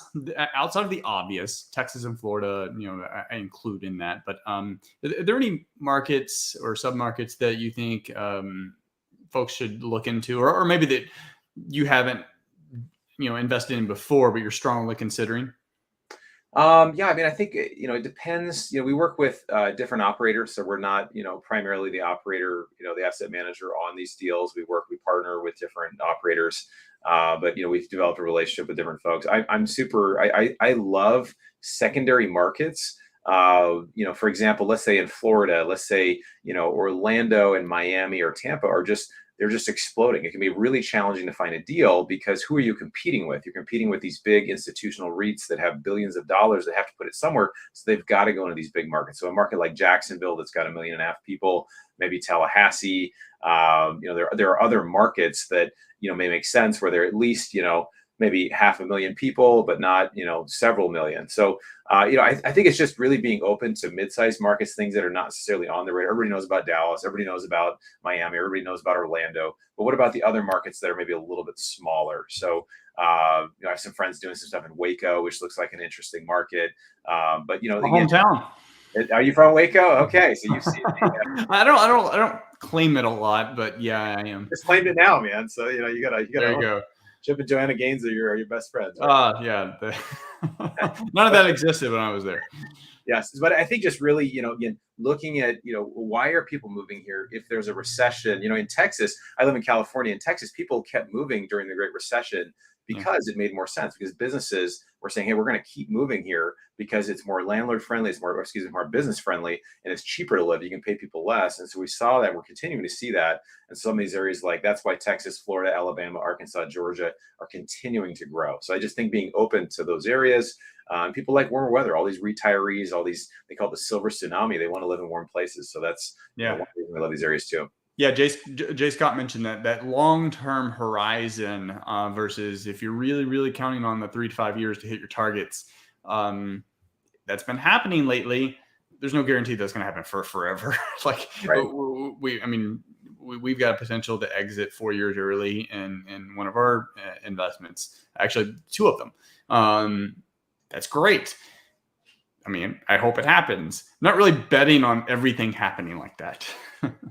outside of the obvious, Texas and Florida, I include in that, but are there any markets or submarkets that you think folks should look into, or maybe that you haven't, invested in before, but you're strongly considering? I mean, I think, it depends. We work with different operators. So we're not, primarily the operator, the asset manager on these deals. We partner with different operators. But, we've developed a relationship with different folks. I love secondary markets. For example, let's say in Florida, let's say, Orlando and Miami or Tampa they're just exploding. It can be really challenging to find a deal because who are you competing with? You're competing with these big institutional REITs that have billions of dollars that have to put it somewhere. So they've got to go into these big markets. So a market like Jacksonville that's got 1.5 million people, maybe Tallahassee, there are other markets that, may make sense where they're at least, maybe 500,000 people, but not, several million. So, I think it's just really being open to mid-sized markets, things that are not necessarily on the radar. Everybody knows about Dallas. Everybody knows about Miami. Everybody knows about Orlando. But what about the other markets that are maybe a little bit smaller? So, I have some friends doing some stuff in Waco, which looks like an interesting market. But, My again, hometown. are you from Waco? Okay, so you've seen it. Yeah. I don't claim it a lot, but yeah, I am. Just claimed it now, man. So you gotta. There you go. Chip and Joanna Gaines are your best friends. Right? Yeah. None of that existed when I was there. Yes, but I think just really, again, looking at, why are people moving here if there's a recession? In Texas, I live in California. In Texas, people kept moving during the Great Recession because it made more sense, because businesses were saying, hey, we're going to keep moving here because it's more landlord friendly, it's more business friendly, and it's cheaper to live. You can pay people less. And so we saw that. We're continuing to see that. And some of these areas, like that's why Texas, Florida, Alabama, Arkansas, Georgia are continuing to grow. So I just think being open to those areas, people like warmer weather, all these retirees, they call it the silver tsunami. They want to live in warm places. So that's one reason we love these areas too. Yeah, Jay Scott mentioned that long-term horizon versus if you're really, really counting on the 3 to 5 years to hit your targets. That's been happening lately. There's no guarantee that's going to happen for forever. We've got a potential to exit 4 years early in one of our investments. Actually, 2 of them. That's great. I hope it happens. I'm not really betting on everything happening like that.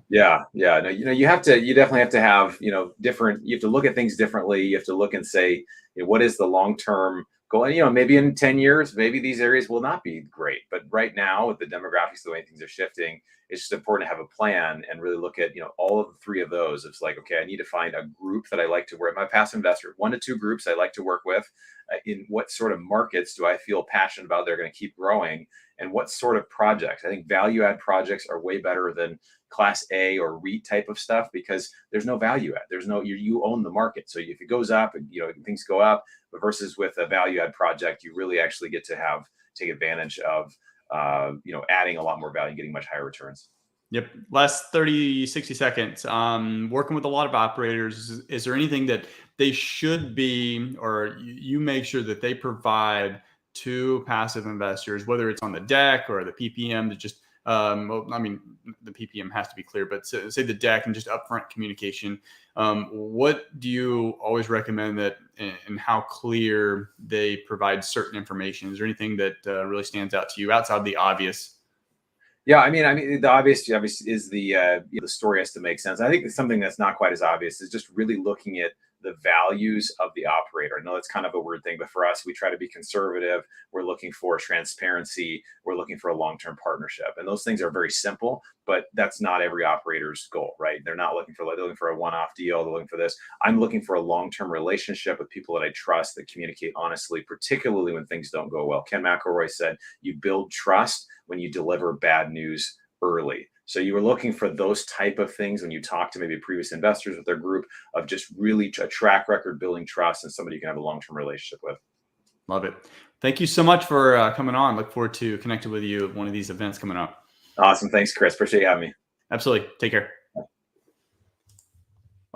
Yeah. No, you definitely have to have, different, you have to look at things differently. You have to look and say, what is the long-term goal? And, maybe in 10 years, maybe these areas will not be great. But right now, with the demographics, the way things are shifting, it's just important to have a plan and really look at, all of the 3 of those. It's like, okay, I need to find a group that I like to work with. My passive investor, 1 to 2 groups I like to work with. In what sort of markets do I feel passionate about? They're going to keep growing. And what sort of projects? I think value add projects are way better than Class A or REIT type of stuff, because there's no value add. There's no, you own the market. So if it goes up, things go up. But versus with a value add project, you really actually get to take advantage of, adding a lot more value, getting much higher returns. Yep. Last 30, 60 seconds. Working with a lot of operators, is there anything that they should be, or you make sure that they provide to passive investors, whether it's on the deck or the PPM, to just, the PPM has to be clear, but say the deck and just upfront communication. What do you always recommend that, and how clear they provide certain information? Is there anything that really stands out to you outside the obvious? Yeah, the obvious is the story has to make sense. I think something that's not quite as obvious is just really looking at the values of the operator. I know that's kind of a weird thing, but for us, we try to be conservative. We're looking for transparency. We're looking for a long-term partnership. And those things are very simple, but that's not every operator's goal, right? They're looking for a one-off deal. They're looking for this. I'm looking for a long-term relationship with people that I trust, that communicate honestly, particularly when things don't go well. Ken McElroy said, you build trust when you deliver bad news early. So you were looking for those type of things when you talk to maybe previous investors with their group, of just really a track record, building trust, and somebody you can have a long-term relationship with. Love it. Thank you so much for coming on. Look forward to connecting with you at one of these events coming up. Awesome. Thanks, Chris. Appreciate you having me. Absolutely. Take care.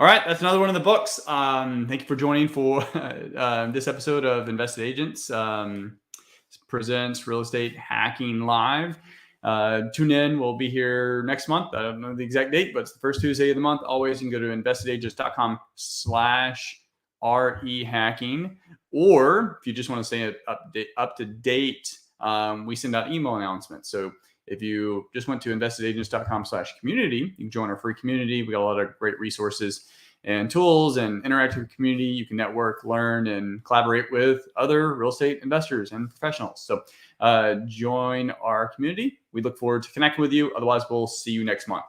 All right. That's another one of the books. Thank you for joining for this episode of Invested Agents presents Real Estate Hacking Live. Tune in. We'll be here next month. I don't know the exact date, but it's the first Tuesday of the month. Always, you can go to investedagents.com/REHacking. Or if you just want to stay up to date, we send out email announcements. So if you just went to investedagents.com/community, you can join our free community. We got a lot of great resources and tools and interactive community. You can network, learn, and collaborate with other real estate investors and professionals. So join our community. We look forward to connecting with you. Otherwise, we'll see you next month.